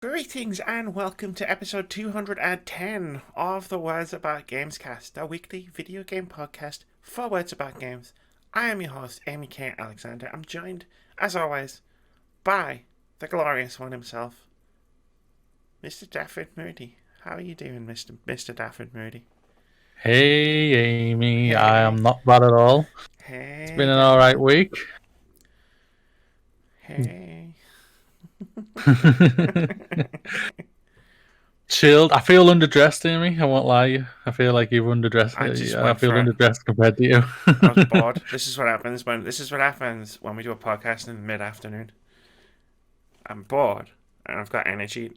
Greetings and welcome to episode 210 of the Words About Gamescast, a weekly video game podcast for Words About Games. I am your host, Amy K. Alexander. I'm joined, as always, by the glorious one himself, Mr. Dafford Moody. How are you doing, Mr. Dafford Moody? Hey, Amy. I Hey. am not bad at all. It's Hey, been an Daffy. alright week. Hey. Chilled. I feel underdressed, Amy. I won't lie. I feel like you've underdressed. I just I went feel for it. underdressed compared to you. I was bored. This is what happens when we do a podcast in the mid-afternoon. I'm bored and I've got energy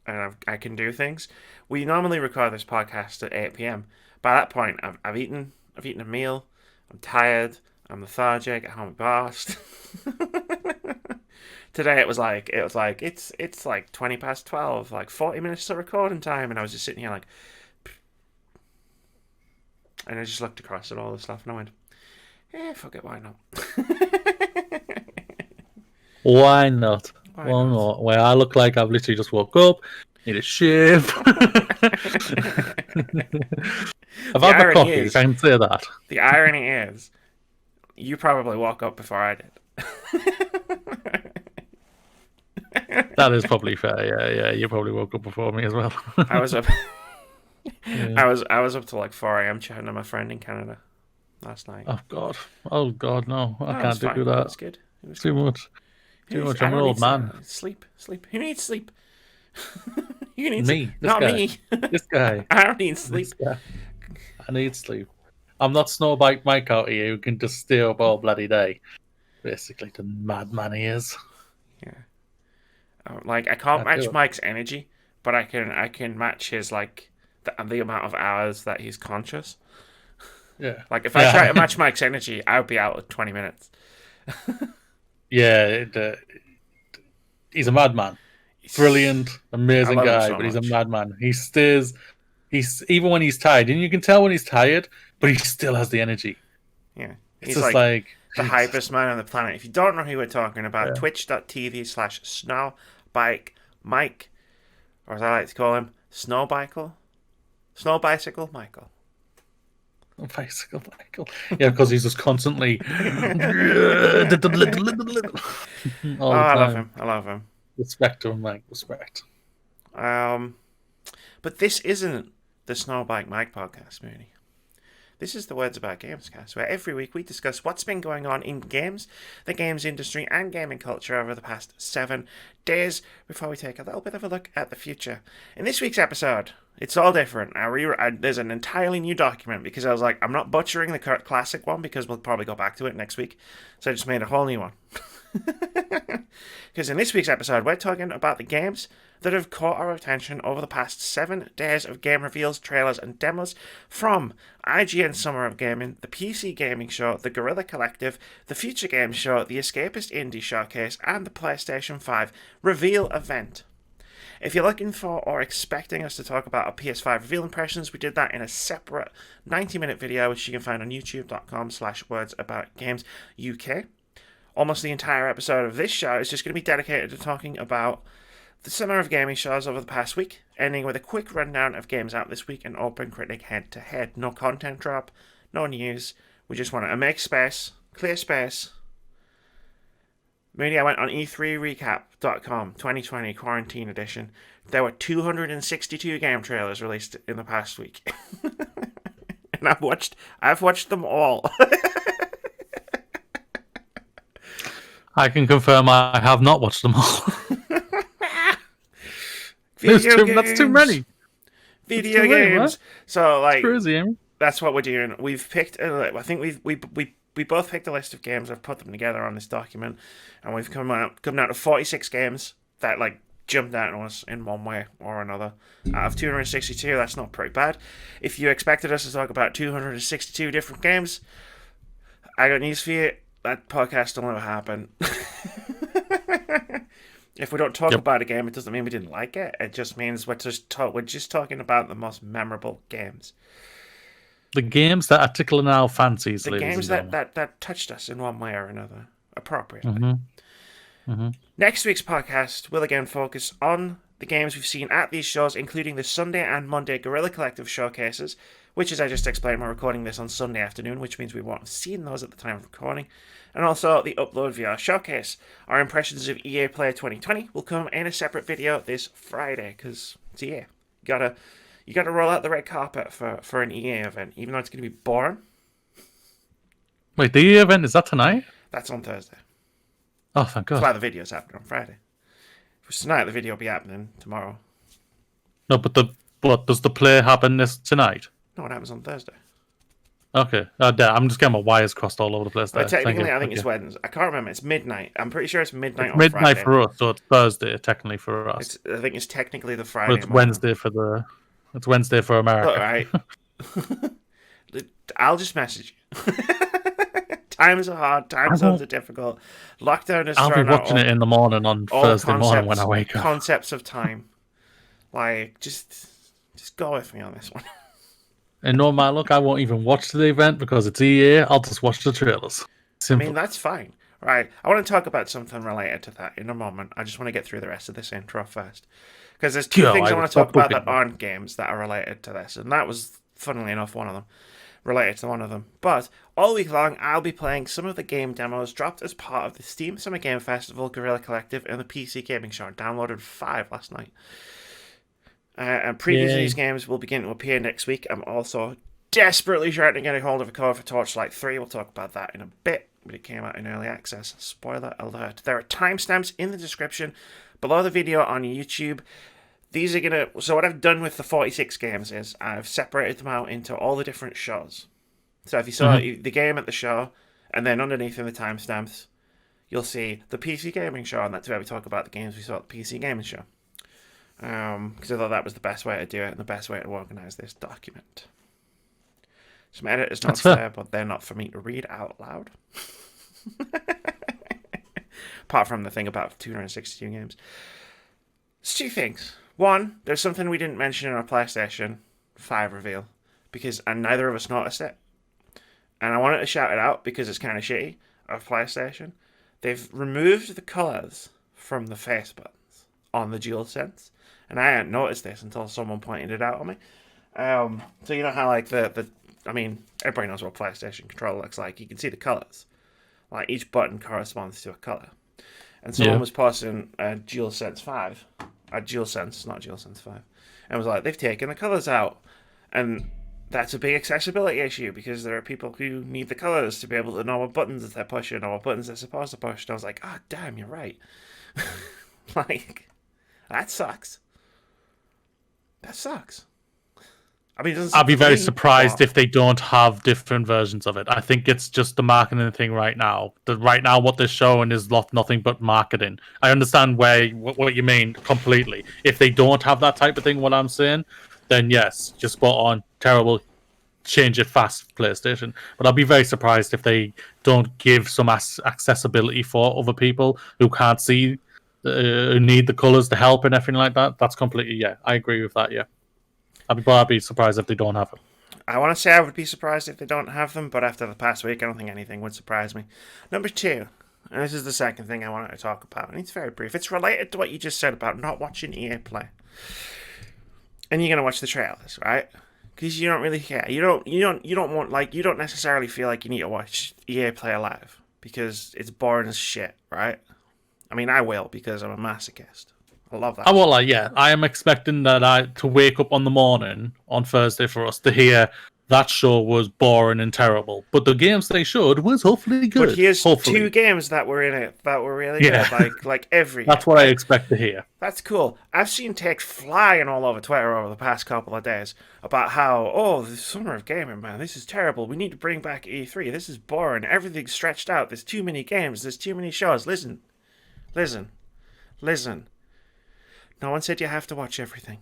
and I can do things. We normally record this podcast at 8 p.m. By that point, I've eaten a meal. I'm tired. I'm lethargic. I'm embarrassed. Today it's like 20 past 12, like 40 minutes to recording time, and I was just sitting here like, and I just looked across at all the stuff and I went, fuck it, why not? Why not? Why Why not? not? Well, I look like I've literally just woke up, need a shave. I've The had my irony coffee, is, so I can say that. the irony is, you probably woke up before I did. That is probably fair. Yeah. You probably woke up before me as well. I was up. Yeah. I was up till like 4 a.m. chatting to my friend in Canada last night. Oh God. Oh God, no. I No, it was can't fine. do It that. was good. It was Too good. much. Who Too needs, much. I I'm an don't need old man. sleep. Sleep. Who needs sleep? You need sleep. Me. This Not guy. me. This guy. I don't need This sleep. guy. I need sleep. I'm not Snowbike Mike out here who can just stay up all bloody day. Basically, the madman he is. Yeah. Like I can't Can't do match it. Mike's energy, but I can match his like the amount of hours that he's conscious. Yeah. Like if I try Yeah. to match Mike's energy, I would be out in 20 minutes. Yeah. He's a madman. Brilliant, I amazing love him guy, so but he's a much. madman. He stays. He's even when he's tired, and you can tell when he's tired, but he still has the energy. Yeah. It's He's just like like the Jesus. hypest man on the planet. If you don't know who we're talking about, Yeah. twitch.tv/snowbike Mike, or as I like to call him, Snowbicycle Michael. Bicycle Michael. Yeah, because he's just constantly Oh, all the I love time. him. I love him. Respect to him, Mike. Respect. Um, but this isn't the Snowbike Mike podcast, Mooney. This is the Words About Gamescast, where every week we discuss what's been going on in games, the games industry, and gaming culture over the past 7 days before we take a little bit of a look at the future. In this week's episode, it's all different. There's an entirely new document because I was like, I'm not butchering the classic one because we'll probably go back to it next week. So I just made a whole new one. Because in this week's episode, we're talking about the games that have caught our attention over the past 7 days of game reveals, trailers, and demos from IGN Summer of Gaming, the PC Gaming Show, the Guerilla Collective, the Future Games Show, the Escapist Indie Showcase, and the PlayStation 5 Reveal Event. If you're looking for or expecting us to talk about our PS5 reveal impressions, we did that in a separate 90-minute video, which you can find on youtube.com/wordsaboutgamesuk. Almost the entire episode of this show is just going to be dedicated to talking about the Summer of Gaming shows over the past week, ending with a quick rundown of games out this week and OpenCritic Head-To-Head. No content drop, no news. We just want to make space, clear space. Mooney, I went on e3recap.com 2020 Quarantine Edition. There were 262 game trailers released in the past week. And I've watched them all. I can confirm I have not watched them all. That's too many. Video Too many, man. games. So It's like crazy, Amy. that's what we're doing. We've picked. I think we both picked a list of games. I've put them together on this document, and we've come out to 46 games that like jumped out on us in one way or another. Out of 262, that's not pretty bad. If you expected us to talk about 262 different games, I got news for you. That podcast will never happen. If we don't talk Yep. about a game, it doesn't mean we didn't like it. It just means we're just talking about the most memorable games. The games that are tickling our fancies, The ladies games and that touched us in one way or another, appropriately. gentlemen. Next week's podcast will again focus on the games we've seen at these shows, including the Sunday and Monday Guerilla Collective showcases, which, as I just explained, we're recording this on Sunday afternoon, which means we won't have seen those at the time of recording, and also the Upload VR showcase. Our impressions of EA Play 2020 will come in a separate video this Friday, because it's EA. You gotta roll out the red carpet for an EA event, even though it's going to be boring. Wait, the EA event, is that tonight? That's on Thursday. Oh, thank God. That's why the video's happening on Friday. If it's tonight, the video will be happening tomorrow. No, but does the play happen tonight? No, it happens on Thursday. Okay. I'm just getting my wires crossed all over the place there. Well, technically, I think it's Wednesday. I can't remember. It's midnight. I'm pretty sure it's midnight on midnight Friday. for us, so it's Thursday, technically, for us. I think it's technically the Friday. But it's Wednesday for It's Wednesday for America. Look, right. I'll just message you. Times are hard. Time zones are difficult. Lockdown is. I'll be watching it in the morning on Thursday morning when I wake up. Concepts of time, like just go with me on this one. And no matter, look, I won't even watch the event because it's EA. I'll just watch the trailers. Simple. I mean, that's fine. Right. I want to talk about something related to that in a moment. I just want to get through the rest of this intro first, because there's two things I want to talk about that aren't games that are related to this, and that was, funnily enough, one of them. Related to one of them. But all week long, I'll be playing some of the game demos dropped as part of the Steam Summer Game Festival, Guerilla Collective, and the PC Gaming Show. I downloaded 5 last night. And previews of these games will begin to appear next week. I'm also desperately trying to get a hold of a code for Torchlight 3. We'll talk about that in a bit, but it came out in early access. Spoiler alert. There are timestamps in the description below the video on YouTube. These are going to... So what I've done with the 46 games is I've separated them out into all the different shows. So if you saw the game at the show, and then underneath in the timestamps, you'll see the PC Gaming Show, and that's where we talk about the games we saw at the PC Gaming Show. Because I thought that was the best way to do it, and the best way to organise this document. Some editor's notes there, but they're not for me to read out loud. Apart from the thing about 262 games. There's 2 things. One, there's something we didn't mention in our PlayStation 5 reveal, because neither of us noticed it. And I wanted to shout it out because it's kind of shitty of PlayStation. They've removed the colours from the face buttons on the DualSense, and I hadn't noticed this until someone pointed it out on me. So you know how like I mean, everybody knows what a PlayStation controller looks like. You can see the colours. Like each button corresponds to a colour. And someone was posting a DualSense 5. A DualSense, not DualSense 5. And was like, they've taken the colours out. And that's a big accessibility issue because there are people who need the colours to be able to know what buttons they're pushing or what buttons they're supposed to push. And I was like, oh, damn, you're right. Like, that sucks. That sucks. I mean, I'd be very surprised if they don't have different versions of it. I think it's just the marketing thing right now. Right now, what they're showing is nothing but marketing. I understand what you mean completely. If they don't have that type of thing, what I'm saying, then yes, just spot on. Terrible. Change it fast, PlayStation. But I'll be very surprised if they don't give some accessibility for other people who can't see, who need the colours to help and everything like that. That's completely, yeah, I agree with that, yeah. I'd be surprised if they don't have it. I want to say I would be surprised if they don't have them, but after the past week, I don't think anything would surprise me. Number 2, and this is the second thing I wanted to talk about, and it's very brief. It's related to what you just said about not watching EA play. And you're going to watch the trailers, right? Because you don't really care. You don't necessarily feel like you need to watch EA play live because it's boring as shit, right? I mean, I will because I'm a masochist. I love that. I will, yeah. I am expecting to wake up on the morning on Thursday for us to hear that show was boring and terrible. But the games they showed was hopefully good. But here's 2 games that were in it that were really good. Like every. That's what I expect to hear. That's cool. I've seen takes flying all over Twitter over the past couple of days about how, the summer of gaming, man, this is terrible. We need to bring back E3. This is boring. Everything's stretched out. There's too many games. There's too many shows. Listen. No one said you have to watch everything.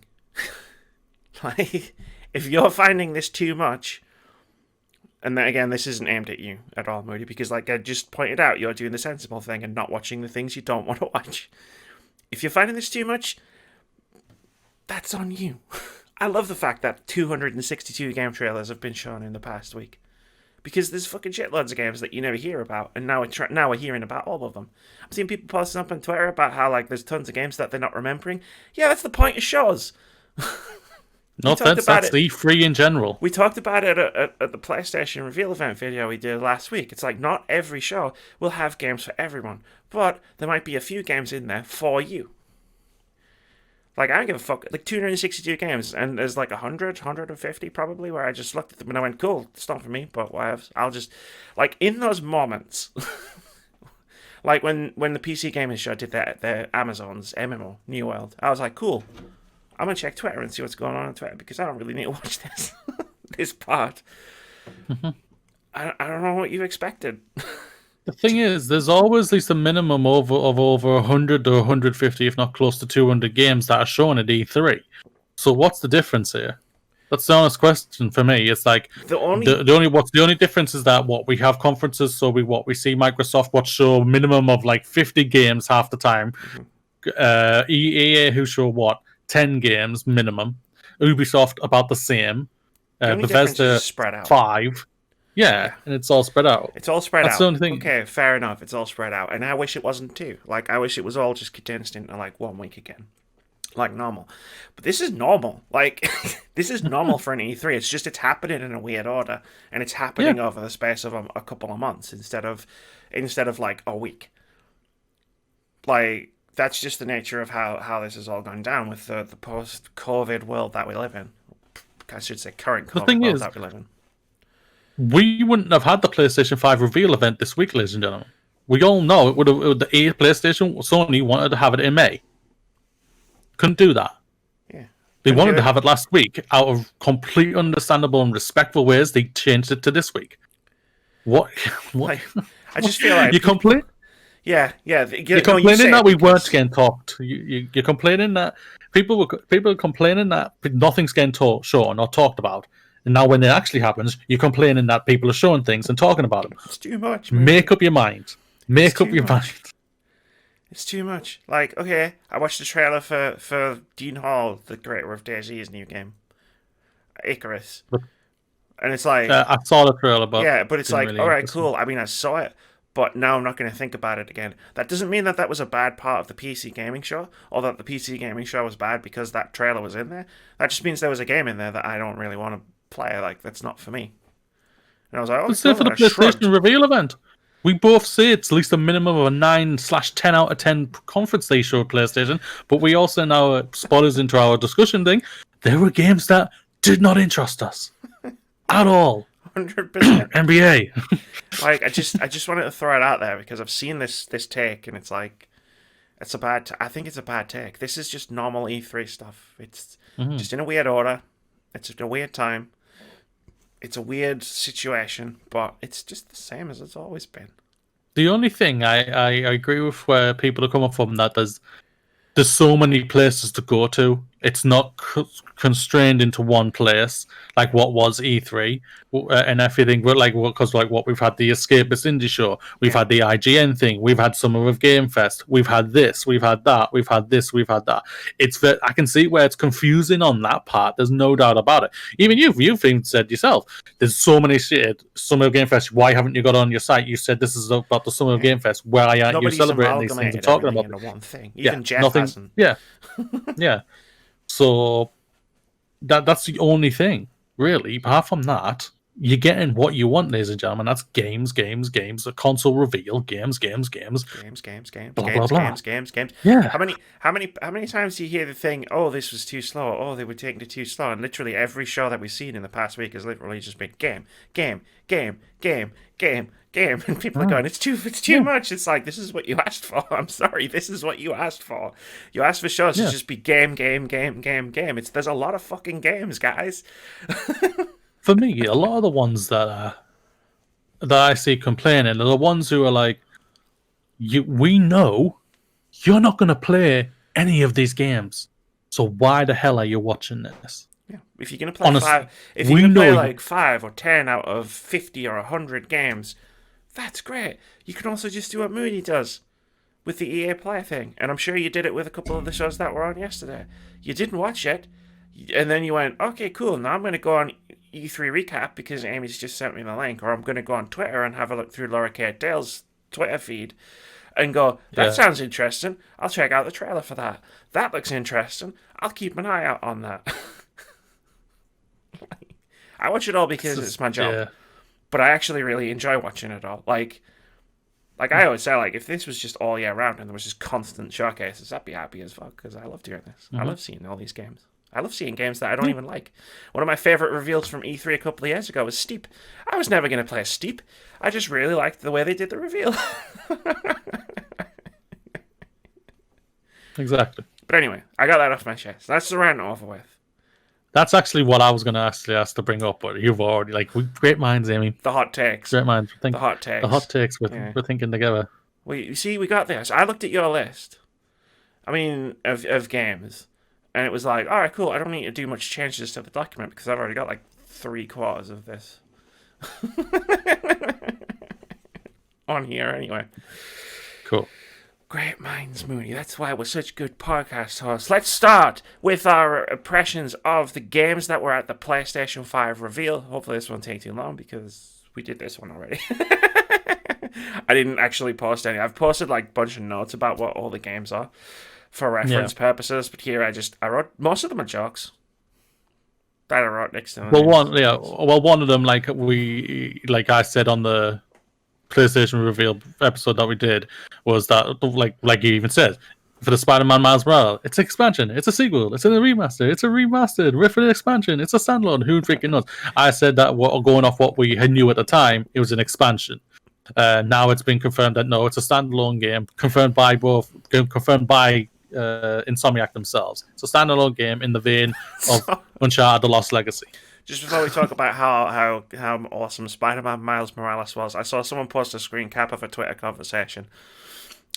Like, if you're finding this too much, and then again, this isn't aimed at you at all, Moody, because like I just pointed out, you're doing the sensible thing and not watching the things you don't want to watch. If you're finding this too much, that's on you. I love the fact that 262 game trailers have been shown in the past week. because there's fucking shitloads of games that you never hear about, and now we're hearing about all of them. I'm seeing people posting up on Twitter about how like there's tons of games that they're not remembering. Yeah, that's the point of shows. No offense, that's E3 in general. We talked about it at the PlayStation reveal event video we did last week. It's like not every show will have games for everyone, but there might be a few games in there for you. Like, I don't give a fuck. Like, 262 games, and there's like 100, 150 probably, where I just looked at them and I went, cool, it's not for me, but whatever. I'll just... Like, in those moments... like, when the PC Gaming Show did their Amazon's MMO, New World, I was like, cool. I'm going to check Twitter and see what's going on Twitter, because I don't really need to watch this. This part. I don't know what you expected. The thing is, there's always at least a minimum of over 100 to 150, if not close to 200 games that are shown at E3. So what's the difference here? That's the honest question for me. It's like the only difference is that what we have conferences, so we see Microsoft show a minimum of like 50 games half the time. EA who show 10 games minimum. Ubisoft about the same. Bethesda spread out. 5. Yeah, and it's all spread out. It's all spread out. That's the only thing. Okay, fair enough. It's all spread out. And I wish it wasn't too. Like, I wish it was all just condensed into, like, 1 week again. Like, normal. But this is normal. Like, this is normal for an E3. It's just it's happening in a weird order. And it's happening over the space of a couple of months instead of, like, a week. Like, that's just the nature of how this has all gone down with the post-COVID world that we live in. I should say current COVID world that we live in. We wouldn't have had the PlayStation 5 reveal event this week, ladies and gentlemen. We all know the PlayStation Sony wanted to have it in May. Couldn't do that. Yeah. They wanted to have it last week. Out of complete understandable and respectful ways, they changed it to this week. What? Like, I just feel like... You complain? Yeah. You're complaining that we weren't getting talked. You're complaining that... People are complaining that nothing's getting shown or talked about. And now when it actually happens, you're complaining that people are showing things and talking about them. It's too much, man. Make up your mind. Make up your mind. It's too much. Like, okay, I watched the trailer for Dean Hall, the creator of DayZ's new game, Icarus. And it's like... I saw the trailer, but... Yeah, but it's like, really alright, cool. I mean, I saw it, but now I'm not going to think about it again. That doesn't mean that was a bad part of the PC Gaming Show, or that the PC Gaming Show was bad because that trailer was in there. That just means there was a game in there that I don't really want to play. Like, that's not for me. And I was like, oh, it's there for the PlayStation reveal event. We both say it's at least a minimum of a 9/10 out of 10 conference they showed PlayStation, but we also now spoilers into our discussion thing. There were games that did not interest us at all. 100%. NBA. Like, I just wanted to throw it out there because I've seen this take, and it's like, it's a bad. I think it's a bad take. This is just normal E3 stuff. It's just in a weird order. It's a weird time. It's a weird situation, but it's just the same as it's always been. The only thing I agree with where people are coming from, that there's so many places to go to. It's not constrained into one place like what was E3 and everything. But because what we've had the Escapist indie show, we've had the IGN thing, we've had Summer of Game Fest, we've had this, we've had that, we've had this, we've had that. I can see where it's confusing on that part. There's no doubt about it. Even you've even said yourself, there's so many shit. Summer of Game Fest. Why haven't you got on your site? You said this is about the Summer of Game Fest. Why aren't you celebrating these things and talking about one thing? Even Jeff hasn't. Yeah, yeah. So that's the only thing, really. Apart from that, you're getting what you want, ladies and gentlemen. That's games, a console reveal, games. Blah, blah, blah. Games. Yeah. How many times do you hear the thing? Oh, this was too slow. Oh, they were taking it too slow. And literally every show that we've seen in the past week has literally just been game. And people are going, it's too much. It's like, this is what you asked for. I'm sorry, this is what you asked for. You asked for shows to just be game. There's a lot of fucking games, guys. For me, a lot of the ones that I see complaining are the ones who are like, we know you're not going to play any of these games, so why the hell are you watching this? Yeah, if you're going to play like 5 or 10 out of 50 or 100 games, that's great. You can also just do what Mooney does with the EA Play thing, and I'm sure you did it with a couple of the shows that were on yesterday. You didn't watch it, and then you went, okay, cool, now I'm going to go on E3 recap because Amy's just sent me the link, or I'm going to go on Twitter and have a look through Laura Kate Dale's Twitter feed and go, that sounds interesting. I'll check out the trailer for that. That looks interesting. I'll keep an eye out on that. I watch it all because it's my job, but I actually really enjoy watching it all. Like I always say, like if this was just all year round and there was just constant showcases, I'd be happy as fuck because I love doing this. I love seeing all these games. I love seeing games that I don't even like. One of my favourite reveals from E3 a couple of years ago was Steep. I was never going to play Steep. I just really liked the way they did the reveal. Exactly. But anyway, I got that off my chest. That's the rant over with. That's actually what I was going to actually ask to bring up, but you've already, great minds, Amy. The hot takes. Great minds. The hot takes. The hot takes, we're thinking together. You see, we got this. I looked at your list. I mean, of games. And it was like, all right, cool. I don't need to do much changes to the document because I've already got like 3/4 of this on here anyway. Cool. Great minds, Mooney. That's why we're such good podcast hosts. Let's start with our impressions of the games that were at the PlayStation 5 reveal. Hopefully this won't take too long because we did this one already. I didn't actually post any. I've posted like a bunch of notes about what all the games are for reference purposes, but here I wrote most of them are jokes that I wrote next to them. One of them, like I said on the PlayStation reveal episode that we did, was that like you even said, for the Spider-Man Miles Morales, it's an expansion, it's a sequel, it's a remaster, it's a remastered with an expansion, it's a standalone. Who freaking knows? I said that going off what we knew at the time, it was an expansion. Now it's been confirmed that no, it's a standalone game, confirmed by Insomniac themselves. It's a standalone game in the vein of Uncharted: The Lost Legacy. Just before we talk about how awesome Spider-Man Miles Morales was, I saw someone post a screen cap of a Twitter conversation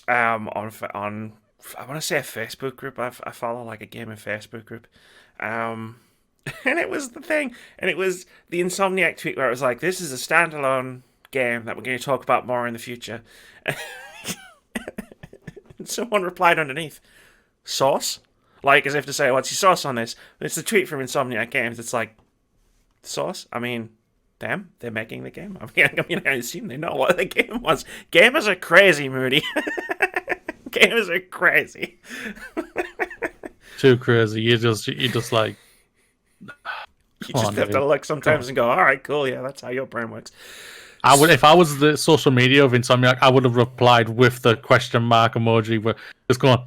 on I want to say a Facebook group. I follow like a gaming Facebook group. And it was the thing. And it was the Insomniac tweet where it was like, this is a standalone game that we're going to talk about more in the future. And someone replied underneath, sauce? Like, as if to say, what's your sauce on this? And it's a tweet from Insomniac Games. It's like, sauce? I mean, damn, they're making the game. I mean, I assume they know what the game was. Gamers are crazy, Moody. Gamers are crazy. Too crazy. You just like... You just have to look sometimes and go, all right, cool, yeah, that's how your brain works. If I was the social media of Insomniac, I would have replied with the question mark emoji, where just going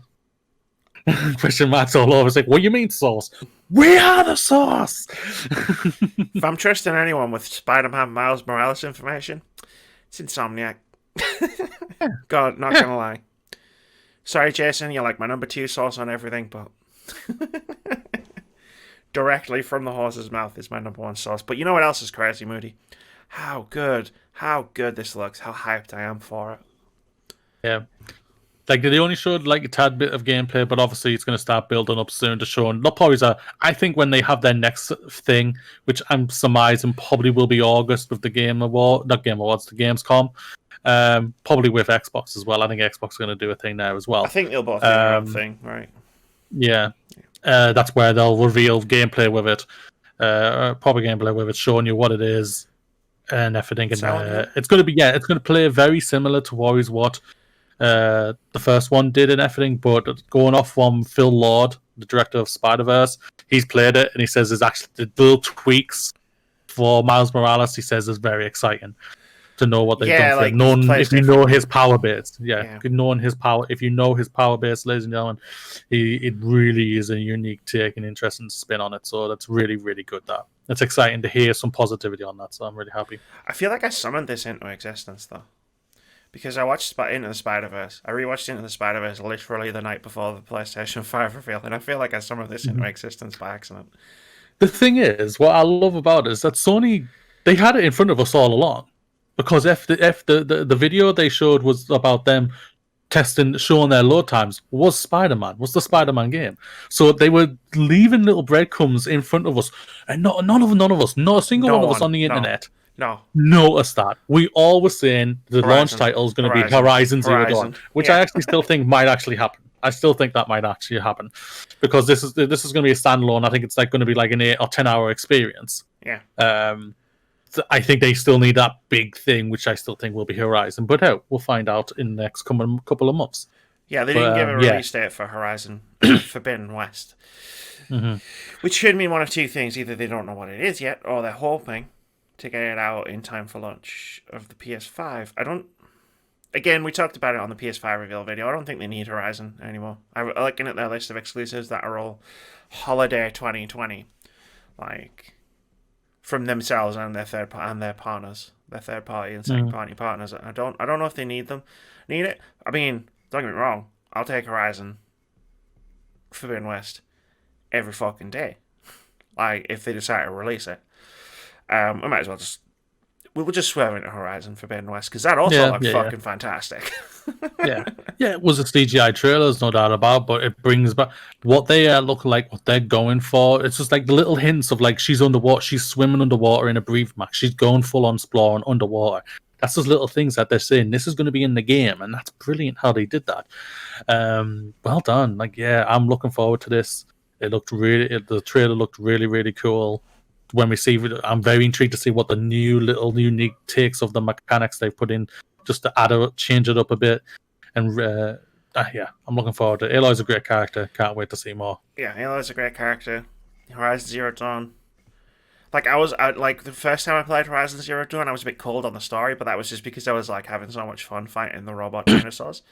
question marks all over. It's like, what do you mean, sauce? We are the sauce. If I'm trusting anyone with Spider-Man Miles Morales information, it's Insomniac. God, not gonna lie. Sorry, Jason, you're like my number 2 sauce on everything, but directly from the horse's mouth is my number 1 sauce. But you know what else is crazy, Moody? How good this looks. How hyped I am for it. Yeah. Like, they only showed like a tad bit of gameplay, but obviously it's going to start building up soon to show. And they'll probably, I think when they have their next thing, which I'm surmising probably will be August with the the Gamescom, probably with Xbox as well. I think Xbox is going to do a thing there as well. I think they'll both do their own thing, right? Yeah. That's where they'll reveal gameplay with it. Proper gameplay with it, showing you what it is and everything. And it's going to play very similar to what the first one did and everything, but going off from Phil Lord, the director of Spider-Verse, he's played it and he says there's actually the little tweaks for Miles Morales. He says is very exciting to know what they've done for him. If you know his power base, if you know his power base, ladies and gentlemen, it really is a unique take and interesting spin on it. So that's really, really good. It's exciting to hear some positivity on that. So I'm really happy. I feel like I summoned this into existence though. Because I watched Into the Spider-Verse. I rewatched Into the Spider-Verse literally the night before the PlayStation 5 reveal, and I feel like I summoned this into existence by accident. The thing is, what I love about it is that Sony, they had it in front of us all along. Because if the video they showed was about them showing their load times, was the Spider-Man game. So they were leaving little breadcrumbs in front of us, and none of us, not a single one of us on the internet. No. Notice that. We all were saying the launch title is going to be Horizon Zero Dawn, which I actually still think might actually happen. I still think that might actually happen because this is going to be a standalone. I think it's like going to be like an 8 or 10 hour experience. Yeah. So I think they still need that big thing, which I still think will be Horizon. But we'll find out in the next couple of months. Yeah, they didn't But give a yeah. release date for Horizon Forbidden West. Mm-hmm. Which could mean one of two things. Either they don't know what it is yet, or they're hoping to get it out in time for launch of the PS5. I don't... Again, we talked about it on the PS5 reveal video. I don't think they need Horizon anymore. I looking at their list of exclusives that are all holiday 2020. Like... from themselves and their partners, their third party and second party partners. I don't know if they need them. Need it? I mean, don't get me wrong. I'll take Horizon Forbidden West every fucking day. Like if they decide to release it, I might as well we'll just swerve into Horizon Forbidden West because that also looked fucking fantastic. Yeah, it was a CGI trailer, there's no doubt about, but it brings back what they look like, what they're going for. It's just like the little hints of like she's underwater, she's swimming underwater in a brief max, she's going full on exploring underwater. That's those little things that they're saying this is going to be in the game, and that's brilliant how they did that. Well done. Like, yeah, I'm looking forward to this. The trailer looked really, really cool. When we see it, I'm very intrigued to see what the new little unique takes of the mechanics they've put in, just to change it up a bit. And yeah, I'm looking forward to it. Aloy's a great character. Can't wait to see more. Yeah, Aloy's a great character. Horizon Zero Dawn. Like like the first time I played Horizon Zero Dawn, I was a bit cold on the story, but that was just because I was like having so much fun fighting the robot dinosaurs.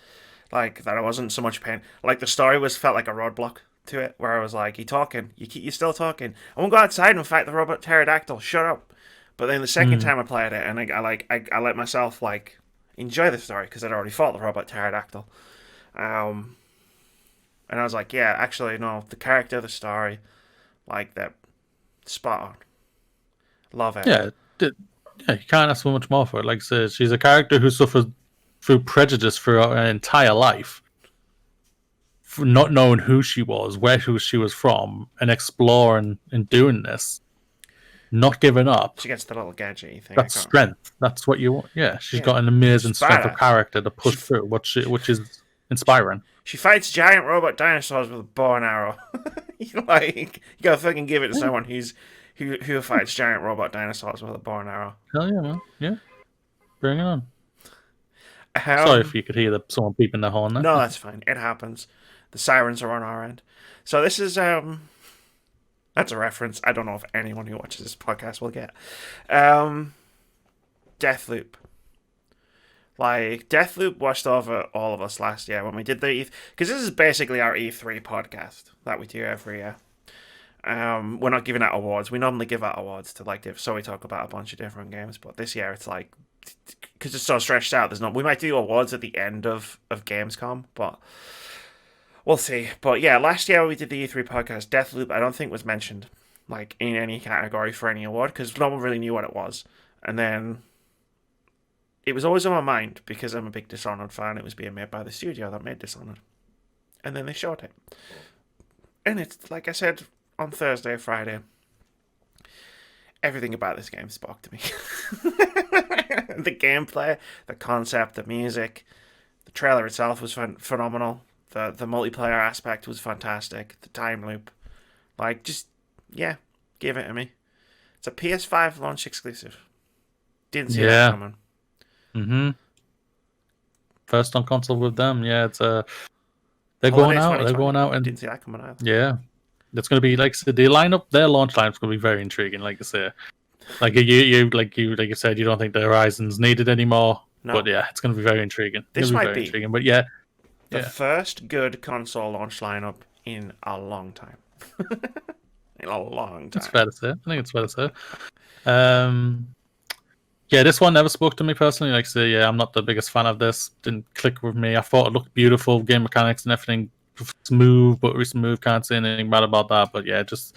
Like that, I wasn't so much pain. Like the story felt like a roadblock to it, where I was like, "You talking? You're still talking? I won't go outside and fight the robot pterodactyl. Shut up." But then the second time I played it, and I let myself like enjoy the story because I'd already fought the robot pterodactyl. And I was like, yeah, actually, no, the character, the story, like that, spot on. Love it. Yeah, you can't ask for much more for it. Like I said, she's a character who suffered through prejudice for her entire life, for not knowing who she was, who she was from, and exploring and doing this, not giving up. She gets the little gadget thing. That's strength. That's what you want. Yeah, she's got an amazing strength of character to push through, which is inspiring. She fights giant robot dinosaurs with a bow and arrow. You gotta fucking give it to someone who fights giant robot dinosaurs with a bow and arrow. Hell yeah, man. Yeah. Bring it on. Sorry if you could hear someone beeping their horn there. No, that's fine. It happens. The sirens are on our end. So this is that's a reference I don't know if anyone who watches this podcast will get. Deathloop. Like, Deathloop washed over all of us last year when we did the E3... Because this is basically our E3 podcast that we do every year. We're not giving out awards. We normally give out awards to, like, so we talk about a bunch of different games. But this year, it's like... Because it's so stretched out, we might do awards at the end of Gamescom, but... We'll see. But yeah, last year we did the E3 podcast. Deathloop, I don't think was mentioned, like, in any category for any award, because no one really knew what it was. And then... It was always on my mind because I'm a big Dishonored fan. It was being made by the studio that made Dishonored. And then they showed it. And it's, like I said, on Thursday, Friday, everything about this game spoke to me. The gameplay, the concept, the music, the trailer itself was phenomenal. The multiplayer aspect was fantastic. The time loop. Like, just, yeah, give it to me. It's a PS5 launch exclusive. Didn't see that coming. Mm-hmm. First on console with them, yeah. It's they're going out. They're going out, and didn't see that coming out. Yeah, it's going to be like the lineup. Their launch lineup's going to be very intriguing. Like I say, like you said, you don't think the Horizon's needed anymore. No. But yeah, it's going to be very intriguing. This might be intriguing, but yeah, the first good console launch lineup in a long time. In a long time. It's fair to say. I think it's fair to say. Yeah, this one never spoke to me personally. Like I say, yeah, I'm not the biggest fan of this. Didn't click with me. I thought it looked beautiful, game mechanics and everything smooth, but smooth. Can't say anything bad about that. But yeah, it's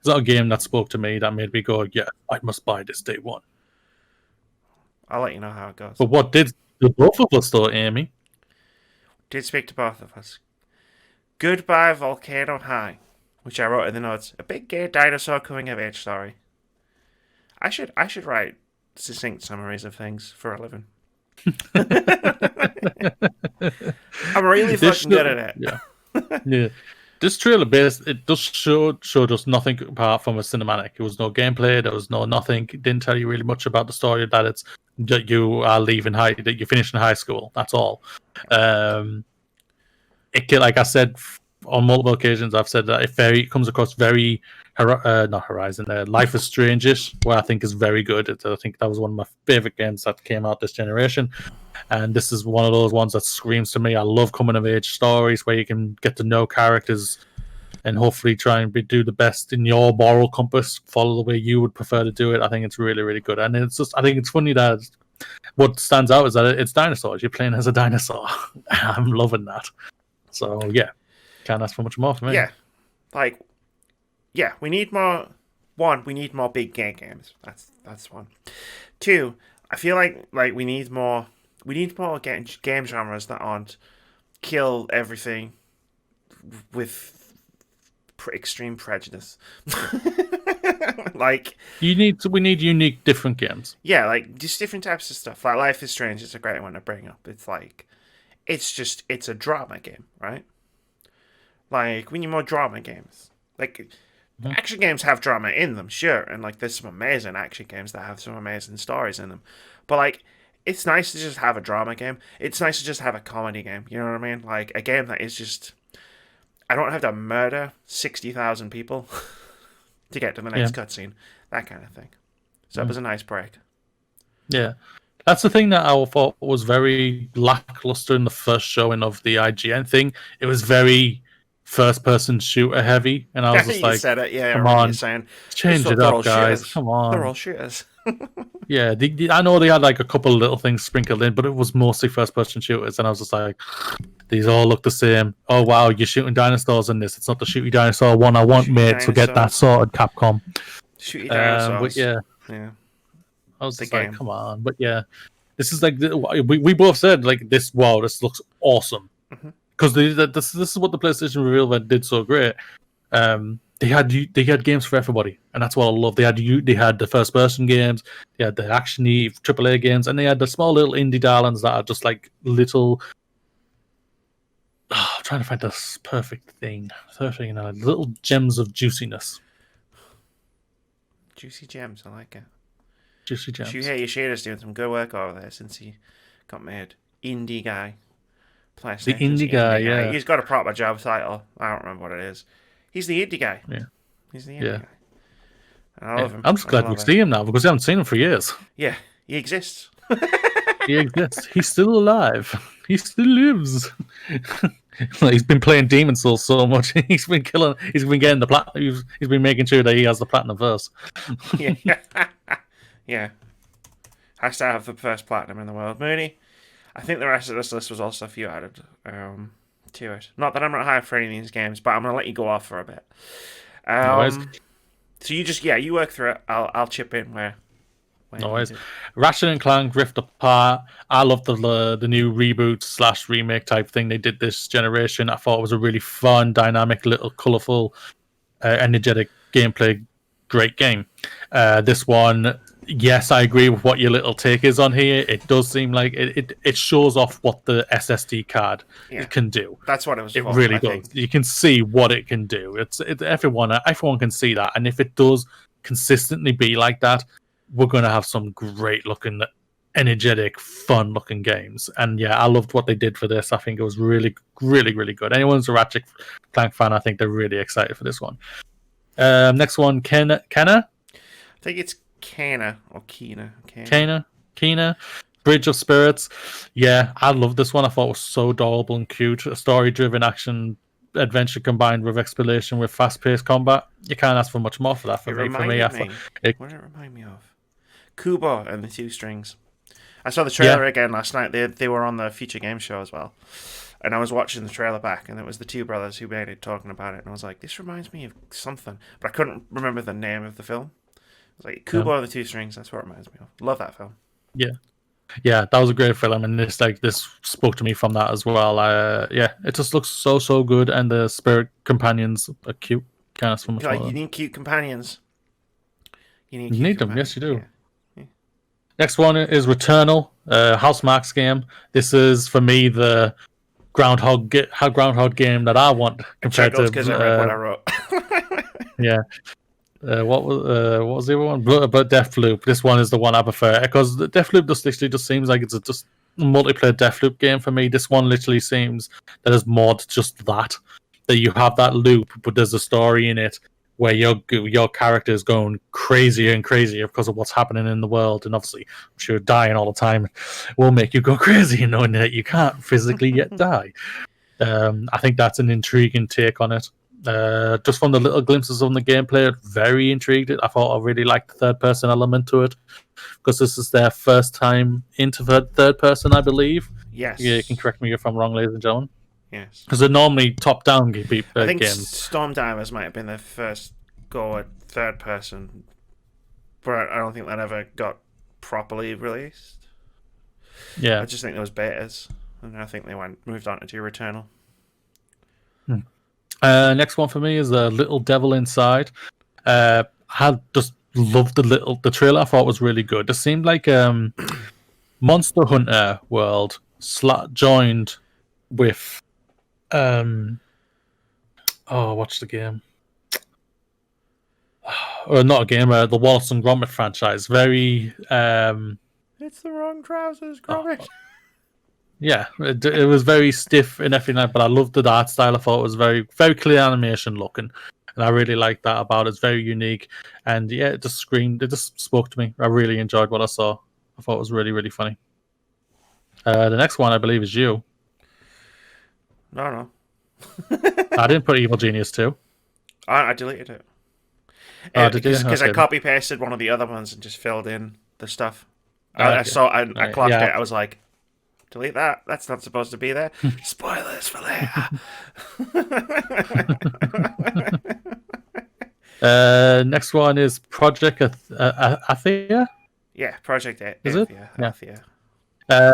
not a game that spoke to me that made me go, yeah, I must buy this day one. I'll let you know how it goes. But what did both of us though, Amy? Did speak to both of us. Goodbye Volcano High, which I wrote in the notes. A big gay dinosaur coming of age story. I should write succinct summaries of things for a living. I'm really fucking good at it. Yeah. This trailer it just showed us nothing apart from a cinematic. It was no gameplay. There was no nothing. It didn't tell you really much about the story. That you are leaving that you're finishing high school. That's all. Like I said on multiple occasions, I've said that it comes across very not Horizon. Life is Strange-ish, where I think is very good. I think that was one of my favorite games that came out this generation. And this is one of those ones that screams to me. I love coming of age stories where you can get to know characters and hopefully try and do the best in your moral compass, follow the way you would prefer to do it. I think it's really, really good. And I think it's funny that what stands out is that it's dinosaurs. You're playing as a dinosaur. I'm loving that. So yeah, can't ask for much more for me. Yeah, we need more. One, we need more big games. That's one. Two, I feel like we need more. We need more game genres that aren't kill everything with extreme prejudice. We need unique, different games. Yeah, just different types of stuff. Like Life is Strange is a great one to bring up. It's a drama game, right? We need more drama games. Action games have drama in them, sure, and there's some amazing action games that have some amazing stories in them. But it's nice to just have a drama game. It's nice to just have a comedy game. You know what I mean? A game that is just, I don't have to murder 60,000 people to get to the next cutscene. That kind of thing. So it was a nice break. Yeah. That's the thing that I thought was very lackluster in the first showing of the IGN thing. It was very first-person shooter heavy, and I was just like, said it. Yeah, come on, saying, change it up, guys. Shooters. Come on. They're all shooters. Yeah, I know they had a couple of little things sprinkled in, but it was mostly first-person shooters, and I was just like, these all look the same. Oh, wow, you're shooting dinosaurs in this. It's not the shooty dinosaur one I want, mate, so get that sorted, Capcom. Shooty dinosaurs. But yeah. I was just like, come on. But yeah, this is we both said, this looks awesome. Because this is what the PlayStation reveal event did so great. They had games for everybody, and that's what I love. They had the first person games, they had the actiony AAA games, and they had the small little indie darlings that are just little. I'm trying to find this perfect thing, little gems of juiciness. Juicy gems, I like it. Juicy gems. Yoshida's doing some good work over there since he got made. Indie guy. The indie guy, yeah. He's got a proper job title. I don't remember what it is. He's the indie guy. Yeah. He's the indie guy. And I love him. I'm just glad we see him now because I haven't seen him for years. Yeah, he exists. He exists. He's still alive. He still lives. He's been playing Demon Souls so much. He's been getting the platinum. He's been making sure that he has the platinum verse. Yeah. Has to have the first platinum in the world. Mooney, I think the rest of this list was all stuff you added to it. Not that I'm not high for any of these games, but I'm going to let you go off for a bit. So you work through it. I'll chip in where no worries. Ratchet and Clank Rift Apart. I love the new reboot / remake type thing they did this generation. I thought it was a really fun, dynamic, little colourful, energetic gameplay. Great game. This one, yes, I agree with what your little take is on here. It does seem like it shows off what the SSD card can do. That's what it was. It really does. You can see what it can do. It's everyone can see that, and if it does consistently be like that, we're going to have some great looking, energetic, fun looking games. And yeah, I loved what they did for this. I think it was really, really, really good. Anyone who's a Ratchet Clank fan, I think they're really excited for this one. Next one, Kena? I think it's Kena or Kena. Kena. Bridge of Spirits. Yeah, I love this one. I thought it was so adorable and cute. A story-driven action adventure combined with exploration with fast-paced combat. You can't ask for much more for that for me. What did it remind me of? Kubo and the Two Strings. I saw the trailer again last night. They were on the Future Game Show as well. And I was watching the trailer back, and it was the two brothers who made it talking about it. And I was like, this reminds me of something. But I couldn't remember the name of the film. It was like Kubo and the Two Strings. That's what it reminds me of. Love that film. Yeah. Yeah, that was a great film, and this spoke to me from that as well. It just looks so good, and the spirit companions are cute. Can't ask for much more. You need cute companions. You need them, yes, you do. Yeah. Next one is Returnal, House Marks game. This is for me the Groundhog game that I want I compared chuckled because I read what I to wrote. yeah. What was the other one? But Deathloop. This one is the one I prefer because the Deathloop just seems like it's just a multiplayer Deathloop game for me. This one literally seems that there's more to just that. That you have that loop, but there's a story in it where your character is going crazier and crazier because of what's happening in the world, and obviously, I'm sure dying all the time will make you go crazy, knowing that you can't physically yet die. I think that's an intriguing take on it. Just from the little glimpses on the gameplay, very intrigued. I thought I really liked the third person element to it because this is their first time into third person, I believe. Yes. Yeah, you can correct me if I'm wrong, ladies and gentlemen. Yes. Because they're normally top down I think games. Stormdivers might have been their first go at third person, but I don't think that ever got properly released. Yeah. I just think there was betas, and I think they moved on to Doom Eternal. Next one for me is the Little Devil Inside. I just loved the trailer. I thought was really good. It seemed like Monster Hunter World joined with what's the game? Or not a game, the Wallace and Gromit franchise. Very It's the wrong trousers, Gromit. Yeah, it was very stiff and everything like, but I loved the art style. I thought it was very, very clear animation looking, and I really liked that about it. It's very unique, and yeah, it just spoke to me. I really enjoyed what I saw. I thought it was really, really funny. The next one, I believe, is you. No. I didn't put Evil Genius 2. I deleted it. Oh, did you? Because Okay. I copy pasted one of the other ones and just filled in the stuff. Okay. I clocked Yeah. it. I was like, delete that. That's not supposed to be there. Spoilers for later. Next one is Project Athia. Yeah, Project A. Is it? Yeah.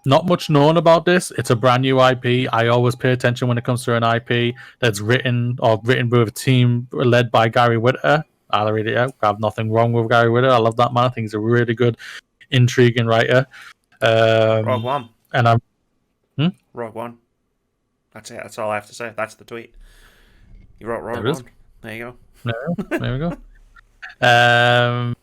Not much known about this. It's a brand new IP. I always pay attention when it comes to an IP that's written with a team led by Gary Whittaker. I'll read it out. I have nothing wrong with Gary Whittaker. I love that man. I think he's a really good, intriguing writer. Rogue One. And I'm Rogue One. That's it. That's all I have to say. That's the tweet. You wrote Rogue There One. There you go. there we go. And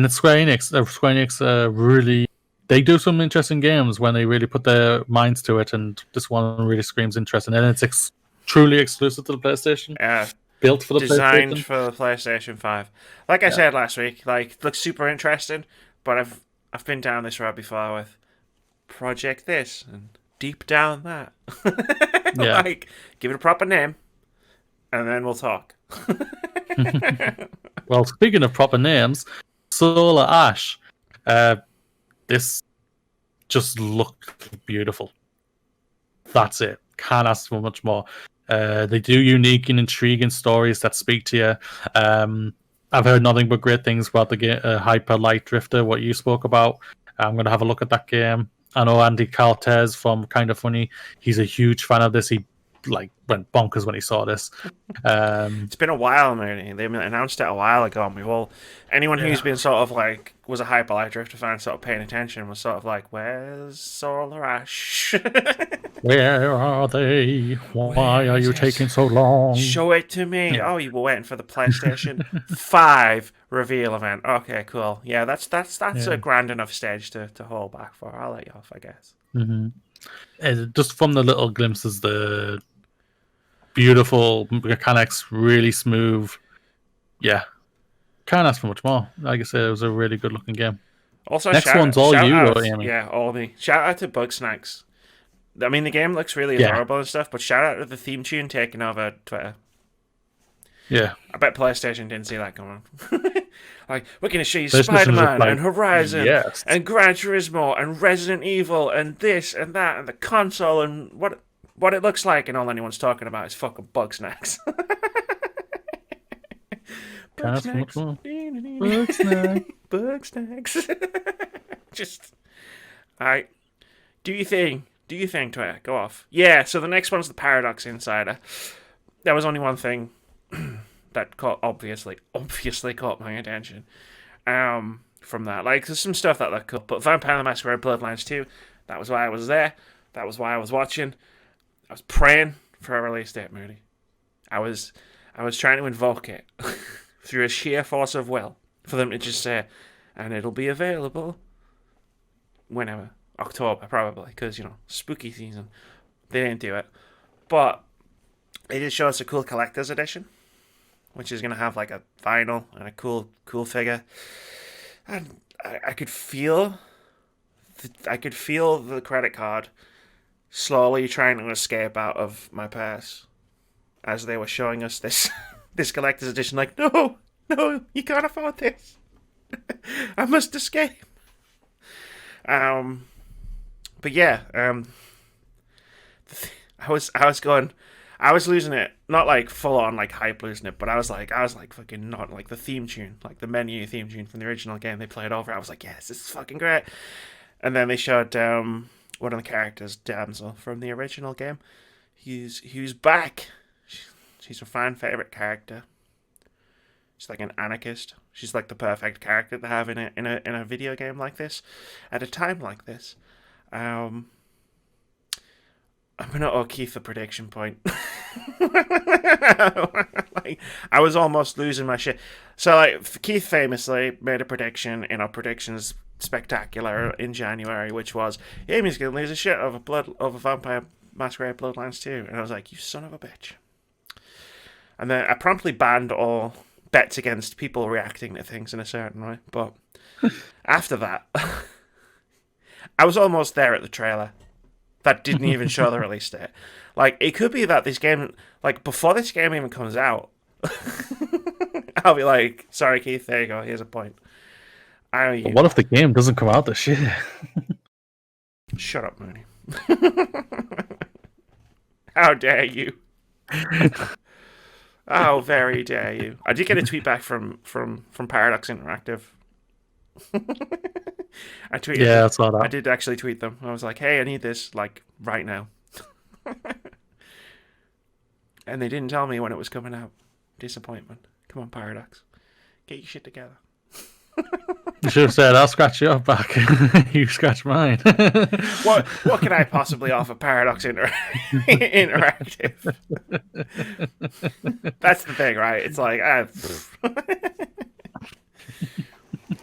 it's Square Enix. Square Enix really. They do some interesting games when they really put their minds to it, and this one really screams interesting. And it's truly exclusive to the PlayStation. Built for the Designed PlayStation. for the PlayStation 5. Like I said last week, looks super interesting, but I've been down this road before with Project this and Deep Down that. Yeah. Give it a proper name, and then we'll talk. Well, speaking of proper names, Solar Ash. This just looked beautiful. That's it. Can't ask for much more. They do unique and intriguing stories that speak to you. I've heard nothing but great things about the Hyper Light Drifter, what you spoke about. I'm going to have a look at that game. I know Andy Cortez from Kind of Funny. He's a huge fan of this. He went bonkers when he saw this. It's been a while, man. They announced it a while ago, and anyone who's been sort of was a Hyper Light Drifter fan, sort of paying attention, was sort of like, "Where's Solar Ash? Where are they? Why are you taking so long? Show it to me." Yeah. Oh, you were waiting for the PlayStation 5 reveal event. Okay, cool. Yeah, that's a grand enough stage to hold back for. I'll let you off, I guess. Mm-hmm. Just from the little glimpses, the beautiful mechanics, really smooth. Yeah, can't ask for much more. Like I said, it was a really good looking game. Also, next one's all you, Amy. Yeah, all me. Shout out to Bugsnax. I mean, the game looks really adorable and stuff, but shout out to the theme tune taking over Twitter. Yeah, I bet PlayStation didn't see that coming. We're going to show you Spider-Man and Horizon and Gran Turismo and Resident Evil and this and that and the console and what it looks like, and all anyone's talking about is fucking Bugsnax. Bugsnax. Just, alright. Do you think, Twitter? Go off. Yeah, so the next one's the Paradox Insider. There was only one thing that obviously caught my attention from that. There's some stuff that looked cool, but Vampire the Masquerade Bloodlines 2, that was why I was there. That was why I was watching. I was praying for a release date, Moody. I was trying to invoke it through a sheer force of will for them to just say, and it'll be available whenever. October, probably, because, you know, spooky season. They didn't do it. But they did show us a cool collector's edition, which is going to have like a vinyl and a cool figure. And I could feel the credit card slowly trying to escape out of my purse as they were showing us this this collector's edition. Like, no, you can't afford this. I must escape. But yeah, I was losing it, not like full on like hype losing it, but I was like fucking not like the theme tune, like the menu theme tune from the original game they played over. I was like, yes, this is fucking great. And then they showed one of the characters, Damsel from the original game. He's back. She's a fan favorite character. She's like an anarchist. She's like the perfect character to have in a video game like this, at a time like this. I'm gonna owe Keith a prediction point. Like, I was almost losing my shit. So like Keith famously made a prediction in our predictions spectacular in January, which was Amy's gonna lose a shit over Vampire Masquerade Bloodlines 2, and I was like, you son of a bitch. And then I promptly banned all bets against people reacting to things in a certain way. But after that, I was almost there at the trailer that didn't even show the release date. Like, it could be that this game, like, before this game even comes out, I'll be like, sorry, Keith, there you go, here's a point. What if the game doesn't come out this year? Shut up, Mooney. How dare you? How very dare you. I did get a tweet back from Paradox Interactive. I tweeted. Yeah, I saw that. I did actually tweet them. I was like, hey, I need this, like, right now. And they didn't tell me when it was coming out. Disappointment. Come on, Paradox. Get your shit together. You should have said, I'll scratch your back. You scratch mine. What can I possibly offer Paradox Interactive? That's the thing, right? It's like,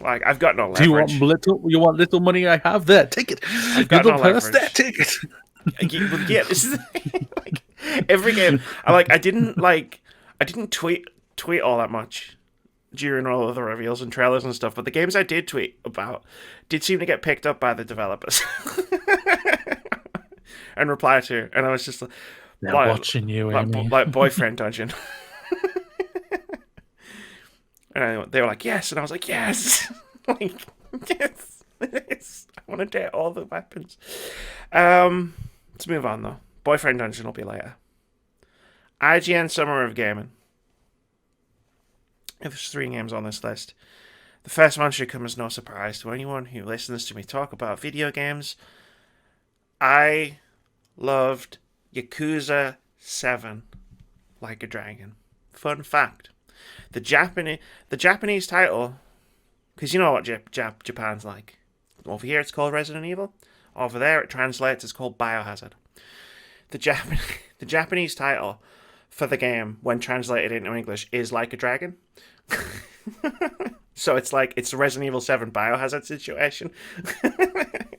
like, I've got no leverage. You want little money I have? There, take it. I've got no leverage. There, take it. Yeah, this is like every game. I didn't tweet all that much during all of the reveals and trailers and stuff, but the games I did tweet about did seem to get picked up by the developers and reply to, and I was just they're watching you, Amy. Like Boyfriend Dungeon. And they were like, yes, and I was like, yes. Like, yes. I want to date all the weapons. Let's move on, though. Boyfriend Dungeon will be later. IGN Summer of Gaming. There's 3 games on this list. The first one should come as no surprise to anyone who listens to me talk about video games. I loved Yakuza 7 Like a Dragon. Fun fact. The Japanese title, because you know what Japan's like. Over here it's called Resident Evil. Over there it translates, it's called Biohazard. The Japanese title for the game, when translated into English, is Like a Dragon. So it's like, it's the Resident Evil 7 Biohazard situation,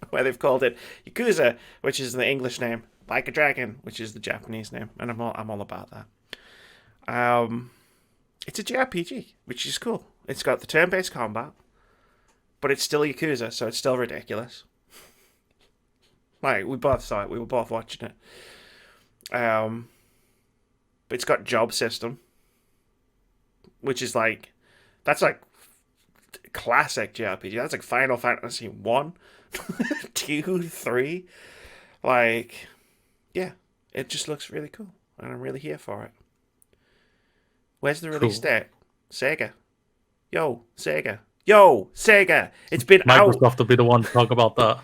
where they've called it Yakuza, which is the English name, Like a Dragon, which is the Japanese name, and I'm all about that. It's a JRPG, which is cool. It's got the turn-based combat, but it's still Yakuza, so it's still ridiculous. Like, we both saw it. We were both watching it. But it's got job system, which is like, that's like classic JRPG. That's like Final Fantasy 1, 2, 3. Like, yeah, it just looks really cool, and I'm really here for it. Where's the release date? Sega. Yo, Sega. It's been out. Microsoft will be the one to talk about that.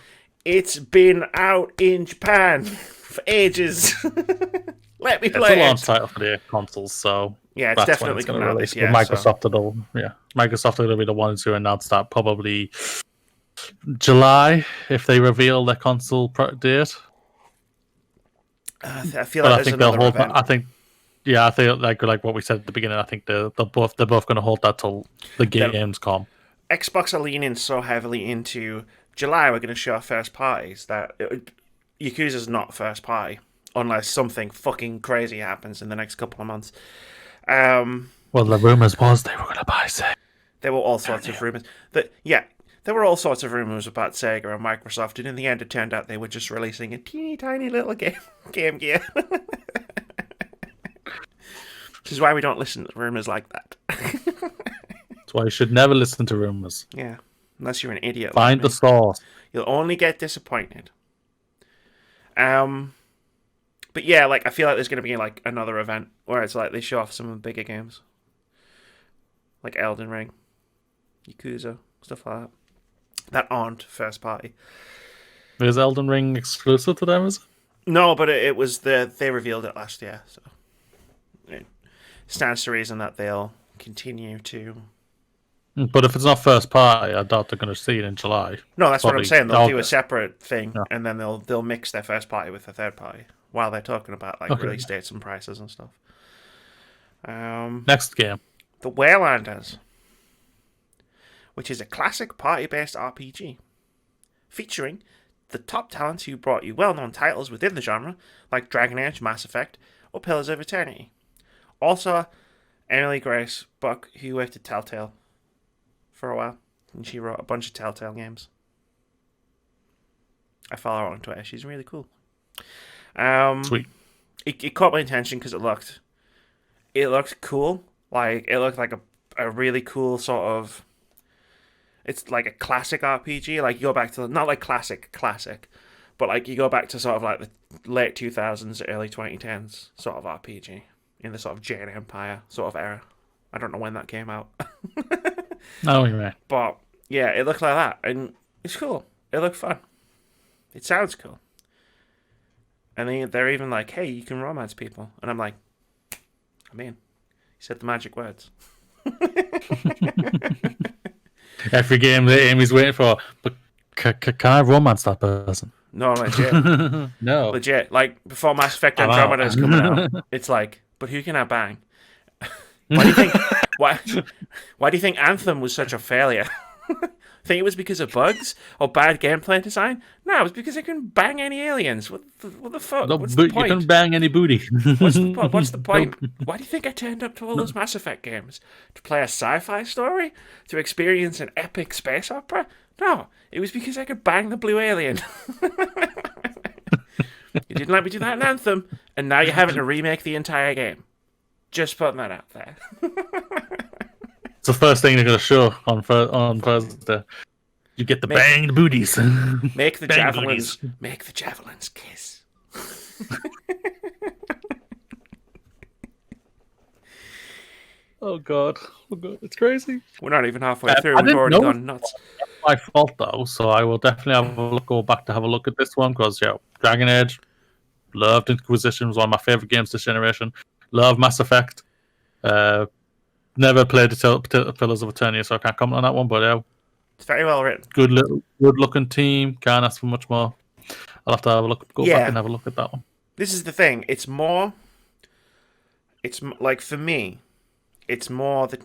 It's been out in Japan for ages. Let me play it. It's a launch title for the consoles, so yeah, it's definitely going to release. Yeah, Microsoft will be the ones who announce that probably July if they reveal their console date. I feel But like I there's think they'll another hold. event. I think, yeah, I think like what we said at the beginning. I think they're both going to hold that till the They're- Gamescom. Xbox are leaning so heavily into July. We're going to show first parties that Yakuza's not first party unless something fucking crazy happens in the next couple of months. Well, the rumors was they were going to buy Sega. There were all sorts of rumors there were all sorts of rumors about Sega and Microsoft, and in the end, it turned out they were just releasing a teeny tiny little Game Gear. Which is why we don't listen to rumors like that. That's why you should never listen to rumors. Yeah, unless you're an idiot. Find the source. You'll only get disappointed. But yeah, like I feel like there's going to be like another event where it's like they show off some of the bigger games, like Elden Ring, Yakuza, stuff like that aren't first party. Is Elden Ring exclusive to them? Is it? No, but it was they revealed it last year, so it stands to reason that they'll continue to. But if it's not first party, I doubt they're going to see it in July. No, that's what I'm saying. They'll do a separate thing, Yeah. and then they'll mix their first party with the third party while they're talking about like release dates and prices and stuff. Next game, The Waylanders, which is a classic party-based RPG featuring the top talents who brought you well-known titles within the genre, like Dragon Age, Mass Effect, or Pillars of Eternity. Also, Emily Grace Buck, who worked at Telltale for a while, and she wrote a bunch of Telltale games. I follow her on Twitter. She's really cool. sweet. It caught my attention because it looked cool. Like it looked like a really cool sort of. It's like a classic RPG. Like you go back to not like classic, but like you go back to sort of like the late 2000s, early 2010s sort of RPG in the sort of Jade Empire sort of era. I don't know when that came out. Oh, you're right. But yeah, it looked like that, and it's cool. It looked fun. It sounds cool. And they're even like, "Hey, you can romance people," and I'm like, "I'm in." You said the magic words. Every game that Amy's waiting for, but can I romance that person? No, legit. No. Legit. Like, before Mass Effect Andromeda is coming out, it's like, but who can I bang? Why do you think why do you think Anthem was such a failure? Think it was because of bugs or bad gameplay design? No, it was because I couldn't bang any aliens. What the fuck? No, What's the point? You can bang any booty. What's the point? Why do you think I turned up to all those Mass Effect games? To play a sci-fi story? To experience an epic space opera? No, it was because I could bang the blue alien. You didn't let me do that in Anthem, and now you're having to remake the entire game. Just putting that out there. It's the first thing they're going to show on Thursday. You get the banged booties. Make the Bang javelins. booties. Make the javelins kiss. Oh god, it's crazy. We're not even halfway through. I We've didn't already know gone nuts. My fault though, so I will definitely go back to have a look at this one because Dragon Age, loved Inquisition, was one of my favorite games this generation. Love Mass Effect. Never played the Pillars of Eternity, so I can't comment on that one. But It's very well written. good looking team. Can't ask for much more. I'll have to have a look. Go back and have a look at that one. This is the thing. It's like for me, it's more the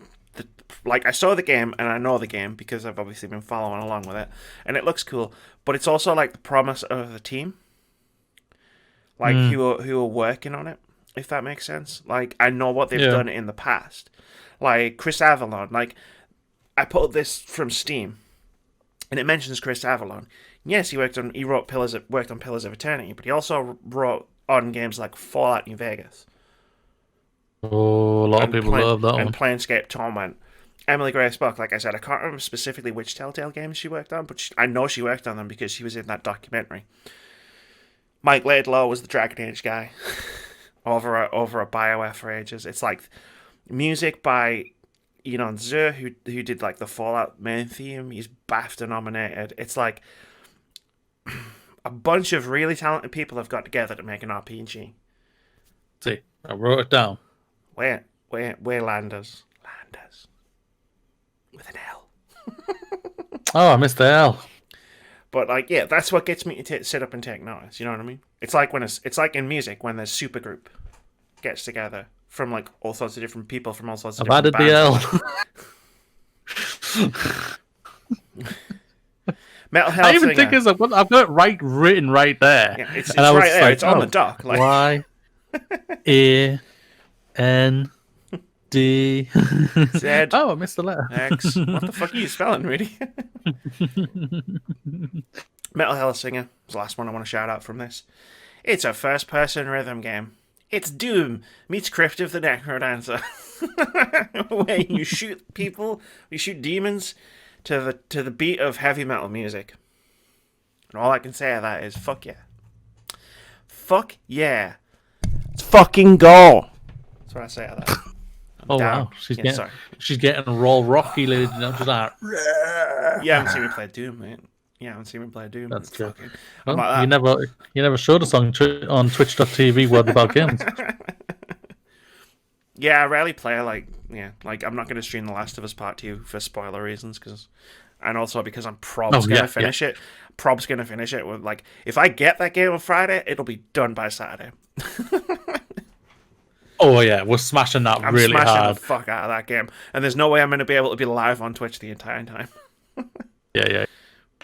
like I saw the game and I know the game because I've obviously been following along with it, and it looks cool. But it's also like the promise of the team, like who are working on it. If that makes sense. Like I know what they've done in the past. Like Chris Avalon. Like I pulled this from Steam, and it mentions Chris Avalon. Yes, he worked on Pillars of Eternity, but he also wrote on games like Fallout New Vegas. Oh, a lot of people love that one. And Planescape Torment. Emily Grace Buck, like I said, I can't remember specifically which Telltale games she worked on, but I know she worked on them because she was in that documentary. Mike Laidlaw was the Dragon Age guy over a BioWare for ages. It's like music by Enon Zur, who did like the Fallout main theme. He's BAFTA nominated. It's like a bunch of really talented people have got together to make an RPG. See, I wrote it down. Waylanders. Landers. With an L. Oh, I missed the L. But, like, yeah, that's what gets me to sit up and take notice. You know what I mean? It's like it's like in music when there's supergroup gets together from like all sorts of different people from all sorts of I've different added bands. the L. Metal Hell I even Singer. think I've got it written right there. Yeah, it's and I was right there. like, It's on the dock. Like Y A N D. Z. Oh, I missed the letter. X. What the fuck are you spelling, really? Metal Hell Singer is the last one I want to shout out from this. It's a first-person rhythm game. It's Doom meets Crypt of the Necrodancer, where you shoot people, you shoot demons to the beat of heavy metal music. And all I can say of that is fuck yeah. Fuck yeah. Let's fucking go. That's what I say of that. Oh down. wow, she's getting raw rocky, ladies and gentlemen. Just like, You haven't seen me play Doom, mate. You haven't seen me play Doom. That's true. Fucking, well, like you never showed us on Twitch.tv Word About Games. Yeah, I rarely play like I'm not going to stream The Last of Us Part 2 for spoiler reasons and also because I'm probs going to finish it. Prob's going to finish it with like if I get that game on Friday, it'll be done by Saturday. Oh yeah, we're smashing that I'm really smashing hard. the fuck out of that game, and there's no way I'm going to be able to be live on Twitch the entire time. Yeah.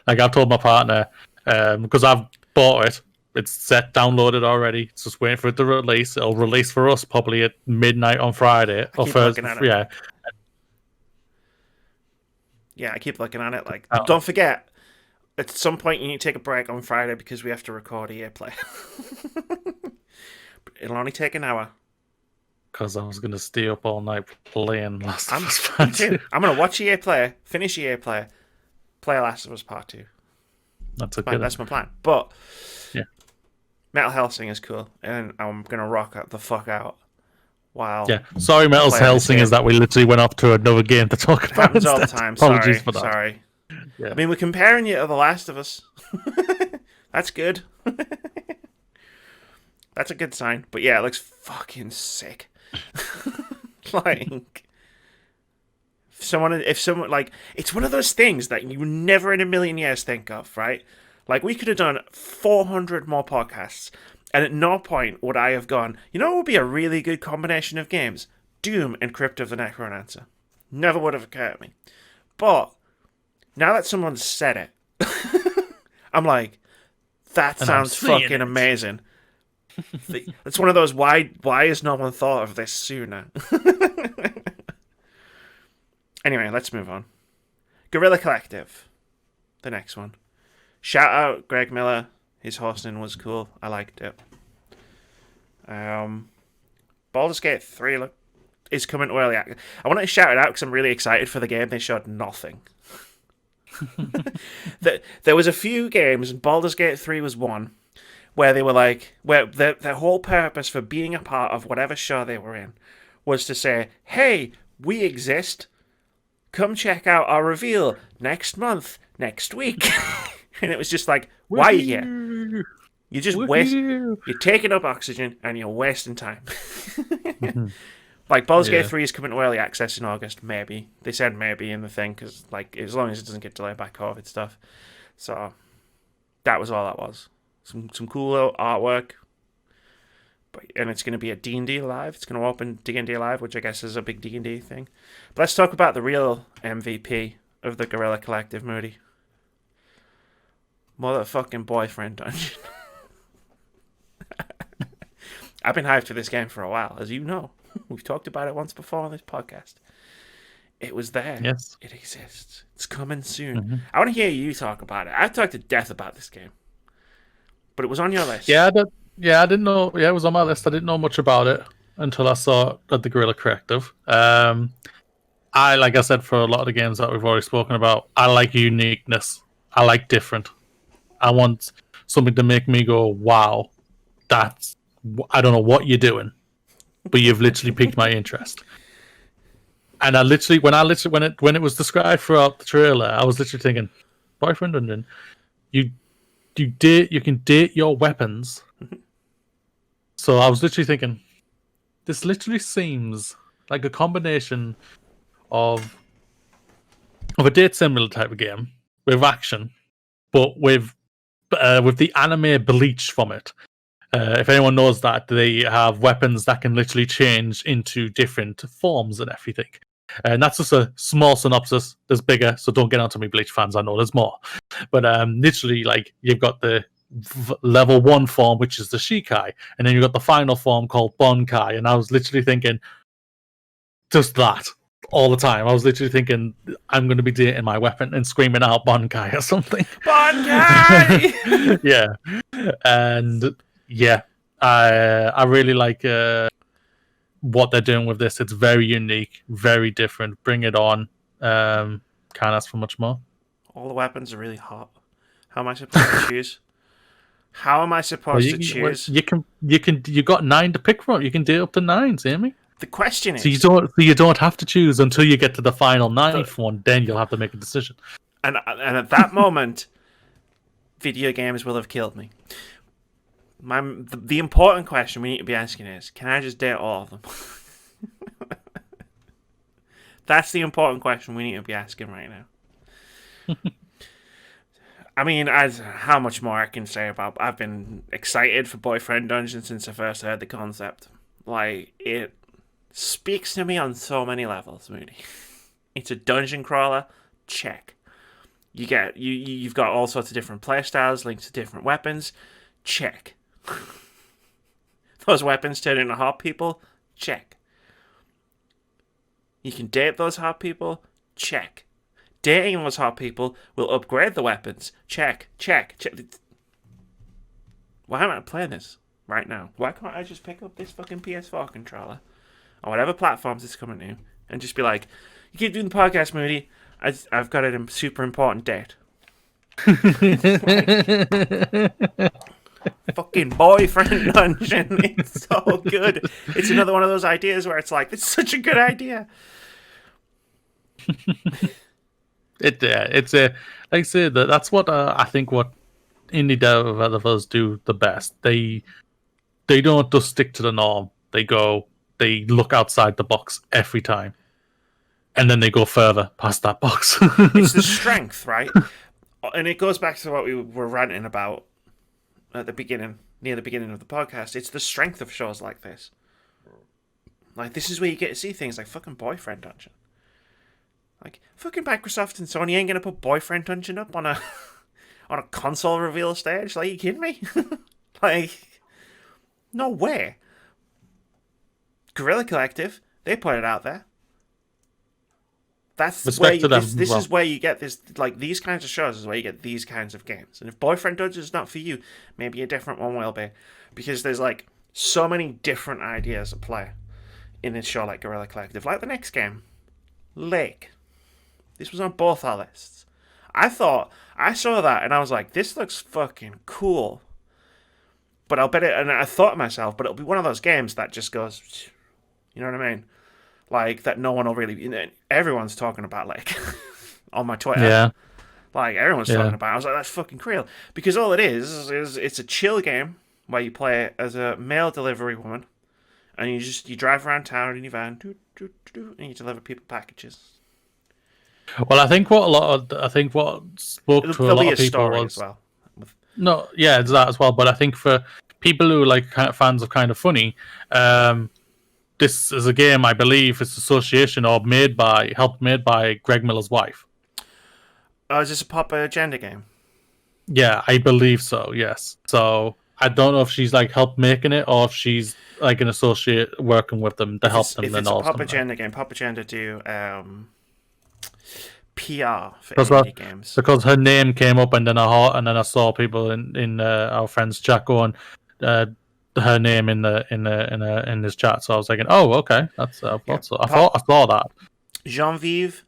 Like I've told my partner, because I've bought it. It's set downloaded already. It's just waiting for it to release. It'll release for us probably at midnight on Friday or Thursday. Yeah. Yeah, I keep looking at it. Like, don't forget, at some point you need to take a break on Friday because we have to record EA Play. It'll only take an hour. Because I was going to stay up all night playing Last of Us Part 2. I'm going to watch EA Play, finish EA Play, play Last of Us Part 2. That's my plan. But yeah, Metal Hellsing is cool, and I'm going to rock the fuck out while... Yeah, sorry Metal Hellsing is that we literally went off to another game to talk about happens all the time. Apologies for that. Sorry. Yeah. I mean, we're comparing you to The Last of Us. That's good. That's a good sign. But yeah, it looks fucking sick. Like, if someone like, it's one of those things that you never in a million years think of, right? Like, we could have done 400 more podcasts, and at no point would I have gone, you know what would be a really good combination of games? Doom and Crypt of the Necrodancer. Never would have occurred to me. But now that someone's said it, I'm like, that sounds fucking amazing. It's one of those, why has no one thought of this sooner? Anyway, let's move on. Guerilla Collective, the next one. Shout out Greg Miller. His hosting was cool. I liked it. Baldur's Gate 3 is coming to early access. I want to shout it out because I'm really excited for the game. They showed nothing. There was a few games, and Baldur's Gate 3 was one, where they were like, where their whole purpose for being a part of whatever show they were in was to say, hey, we exist. Come check out our reveal next month, next week. And it was just like, why are you here? You just you're taking up oxygen and you're wasting time. Like, Baldur's Gate 3 is coming to early access in August, maybe. They said maybe in the thing, because, like, as long as it doesn't get delayed by COVID stuff. So, that was all that was. Some cool little artwork, and it's going to be at D&D Live. It's going to open D&D Live, which I guess is a big D&D thing. But let's talk about the real MVP of the Guerilla Collective, Moody. Motherfucking Boyfriend Dungeon. I've been hyped for this game for a while, as you know. We've talked about it once before on this podcast. It was there. Yes. It exists. It's coming soon. I want to hear you talk about it. I've talked to death about this game. But it was on your list. Yeah, I didn't know. Yeah, it was on my list. I didn't know much about it until I saw it at the Guerilla Collective. Like I said, for a lot of the games that we've already spoken about, I like uniqueness. I like different. I want something to make me go, wow, I don't know what you're doing, but you've literally piqued my interest. And when it was described throughout the trailer, I was literally thinking, Boyfriend Dungeon, you can date your weapons. So I was literally thinking, this literally seems like a combination of a date similar type of game with action, but with the anime bleach from it. If anyone knows that, they have weapons that can literally change into different forms and everything. And that's just a small synopsis. There's bigger, so don't get onto me, Bleach fans. I know there's more. But literally, like, you've got the level 1 form, which is the Shikai, and then you've got the final form called Bonkai. And I was literally thinking, just that all the time. I was literally thinking, I'm going to be dating my weapon and screaming out Bonkai or something. Bonkai! Yeah. And yeah, I really like what they're doing with this. It's very unique, very different. Bring it on. Can't ask for much more. All the weapons are really hot. How am I supposed to choose? How am I supposed to choose? You got 9 to pick from. You can do up to 9, Sammy. The question is, so you don't have to choose until you get to the final 9th one. Then you'll have to make a decision. And at that moment, video games will have killed me. The important question we need to be asking is, can I just date all of them? That's the important question we need to be asking right now. I mean, how much more I can say about... I've been excited for Boyfriend Dungeon since I first heard the concept. Like, it speaks to me on so many levels, Moody. It's a dungeon crawler, check. You've got all sorts of different playstyles linked to different weapons, check. Those weapons turn into hot people, check. You can date those hot people, check. Dating those hot people will upgrade the weapons, check. Why am I playing this right now? Why can't I just pick up this fucking PS4 controller or whatever platforms it's coming to and just be like, you keep doing the podcast, Moody, I've got a super important date. Fucking Boyfriend Dungeon. It's so good. It's another one of those ideas where it's like, it's such a good idea. It's a, like I said, that's what I think what indie developers do the best. They don't just stick to the norm. They look outside the box every time, and then they go further past that box. It's the strength, right? And it goes back to what we were ranting about at the beginning, near the beginning of the podcast. It's the strength of shows like this. Like, this is where you get to see things like fucking Boyfriend Dungeon. Like, fucking Microsoft and Sony ain't gonna put Boyfriend Dungeon up on a console reveal stage. Like, are you kidding me? Like, no way. Guerilla Collective, they put it out there. That's Respect where you, to them. this is where you get this, like, these kinds of shows is where you get these kinds of games. And if Boyfriend Dungeon is not for you, maybe a different one will be, because there's like so many different ideas at play in a show like Guerilla Collective. Like the next game, Lake. This was on both our lists. I saw that and I was like, this looks fucking cool. But I'll bet it, and I thought to myself, but it'll be one of those games that just goes, you know what I mean? Like, that no one will really... You know, everyone's talking about, like, on my Twitter. Yeah. Like, everyone's talking about it. I was like, that's fucking real. Because all it is it's a chill game where you play as a mail delivery woman, and you drive around town in your van, and you deliver people packages. Well, I think what spoke to a lot of people was... as well. No, yeah, it's that as well. But I think for people who are like kind of fans of Kind of Funny, this is a game, I believe, it's association or helped made by Greg Miller's wife. Is this a Pop Agenda game? Yeah, I believe so, yes. So I don't know if she's like helped making it or if she's like an associate working with them to help them. If it's a Pop Agenda game, Pop Agenda do PR for indie games. Because her name came up and then I saw people in our friend's chat going her name in this chat, so I was thinking, oh, okay, that's I thought I saw that. Genevieve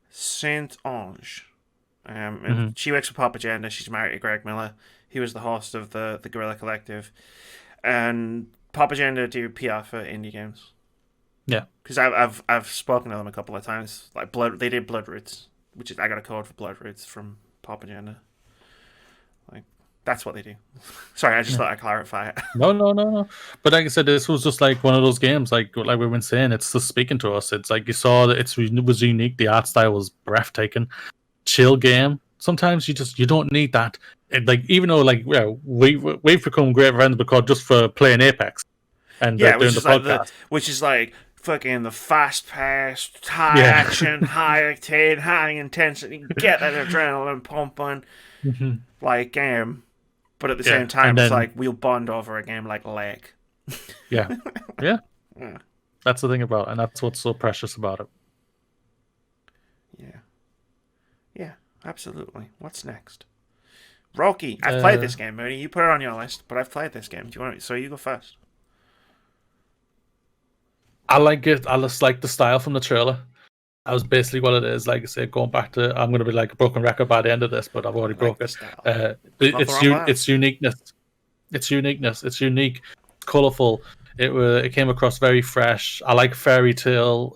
Saint Ange, and she works for Pop Agenda. She's married to Greg Miller. He was the host of the Guerilla Collective, and Pop Agenda do PR for indie games. Yeah, because I've spoken to them a couple of times. Like they did Blood Roots, which is I got a code for Blood Roots from Pop Agenda. Like, that's what they do. Sorry, I just thought I'd clarify it. No. But like I said, this was just like one of those games, like we've been saying, it's just speaking to us. It's like you saw that it was unique. The art style was breathtaking. Chill game, sometimes you don't need that. Like even though we've become great friends because just for playing Apex and Yeah, doing the podcast. which is like fucking the fast-paced, Yeah. high-action, high-octane, high-intensity, get that adrenaline pumping, like game. But at the same time, and it's then like we'll bond over a game like Lake. yeah, yeah. Yeah. That's the thing about it, and that's what's so precious about it. Yeah. Yeah, absolutely. What's next? Rocky. I've played this game, Mooney. You put it on your list, but I've played this game. Do you want? So you go first. I like it. I just like the style from the trailer. That was basically what it is. Like I say, going back to, I'm going to be like a broken record by the end of this, but I've already broke it. Style. It's uniqueness. It's uniqueness. It's unique, colourful. It came across very fresh. I like fairy tale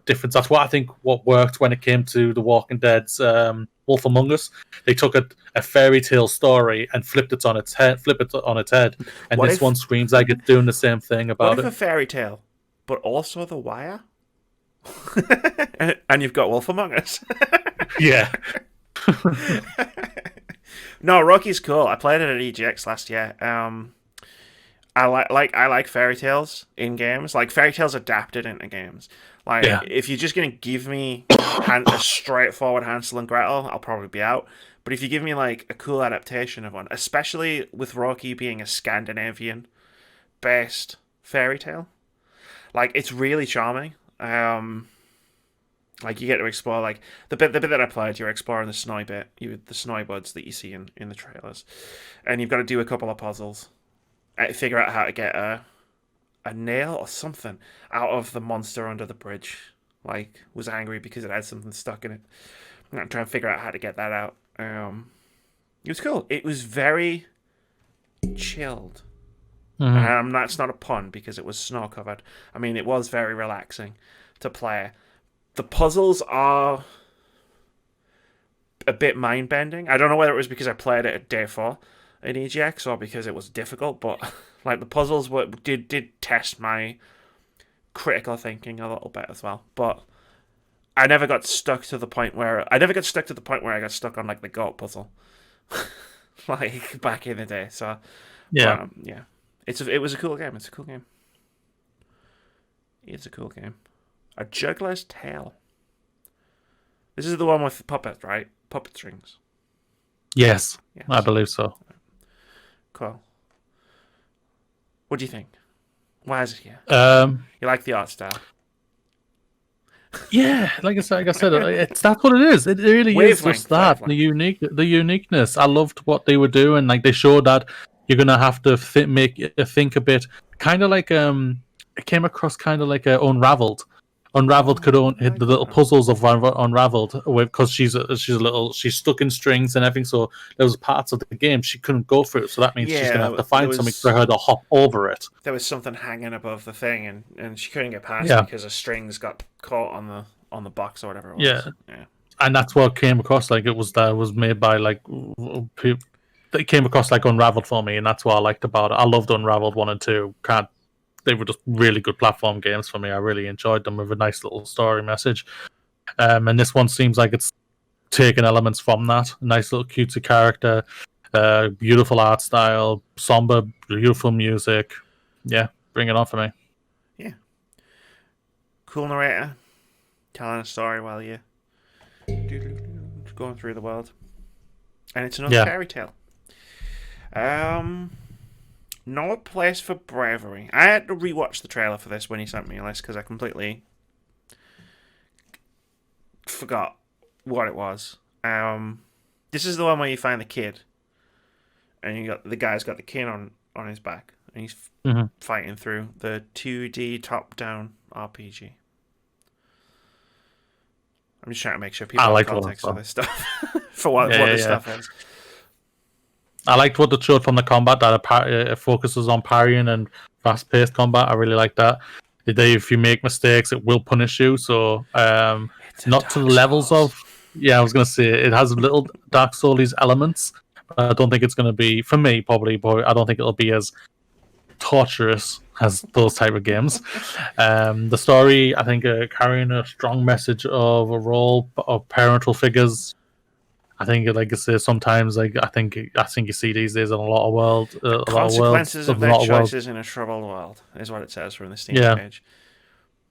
difference. That's what I think what worked when it came to The Walking Dead's Wolf Among Us. They took a fairy tale story and flipped it on its head. And What this if- one screams like it's doing the same thing about What if it. a fairy tale, but also The Wire? And you've got Wolf Among Us. Yeah. No, Rocky's cool. I played it at EGX last year. I like fairy tales in games, like fairy tales adapted into games. Like if you're just gonna give me a straightforward Hansel and Gretel, I'll probably be out. But if you give me like a cool adaptation of one, especially with Rocky being a Scandinavian based fairy tale, like it's really charming. Like you get to explore like the bit that I played. You're exploring the snowy bit, the snowy buds that you see in the trailers, and you've got to do a couple of puzzles, figure out how to get a nail or something out of the monster under the bridge. Like was angry because it had something stuck in it. I'm trying to figure out how to get that out. It was cool. It was very chilled. That's not a pun because it was snow covered. I mean, it was very relaxing to play. The puzzles are a bit mind bending. I don't know whether it was because I played it at day 4 in EGX or because it was difficult, but like the puzzles did test my critical thinking a little bit as well. But I never got stuck to the point where I got stuck on like the goat puzzle, like back in the day. So yeah. It was a cool game. It's a cool game. It's a cool game. A Juggler's Tale. This is the one with puppets, right? Puppet strings. Yes, I believe so. Cool. What do you think? Why is it here? You like the art style? Yeah, like I said, that's what it is. It really is just that the uniqueness. I loved what they were doing. Like they showed that you're gonna have to think a bit, kind of like it came across kind of like Unraveled. Unraveled could hit the little puzzles of Unraveled because she's stuck in strings and everything. So there was parts of the game she couldn't go through. So that means she's gonna have to find something for her to hop over it. There was something hanging above the thing, and she couldn't get past because the strings got caught on the box or whatever it was. Yeah. And that's what came across. Like it was made by like people. It came across like Unraveled for me, and that's what I liked about it. I loved Unraveled 1 and 2. They were just really good platform games for me. I really enjoyed them with a nice little story message. And this one seems like it's taking elements from that. A nice little cutesy character, beautiful art style, somber, beautiful music. Yeah, bring it on for me. Yeah. Cool narrator, telling a story while you're going through the world. And it's another fairy tale. No Place for Bravery. I had to rewatch the trailer for this when he sent me a list because I completely forgot what it was. This is the one where you find the kid, and the guy's got the kid on his back, and he's fighting through the 2D top-down RPG. I'm just trying to make sure people have context for this stuff, for what this stuff is. I liked what they showed from the combat that it focuses on parrying and fast-paced combat. I really like that. If you make mistakes, it will punish you. So not to the levels of... Yeah, I was going to say, it has little Dark Souls elements. I don't think it's going to be, for me probably, but I don't think it'll be as torturous as those type of games. The story, I think, carrying a strong message of a role of parental figures. I think, like I say, sometimes I think you see these days in a lot of Consequences of a their lot of worlds. choices in a troubled world is what it says from the Steam Yeah. page.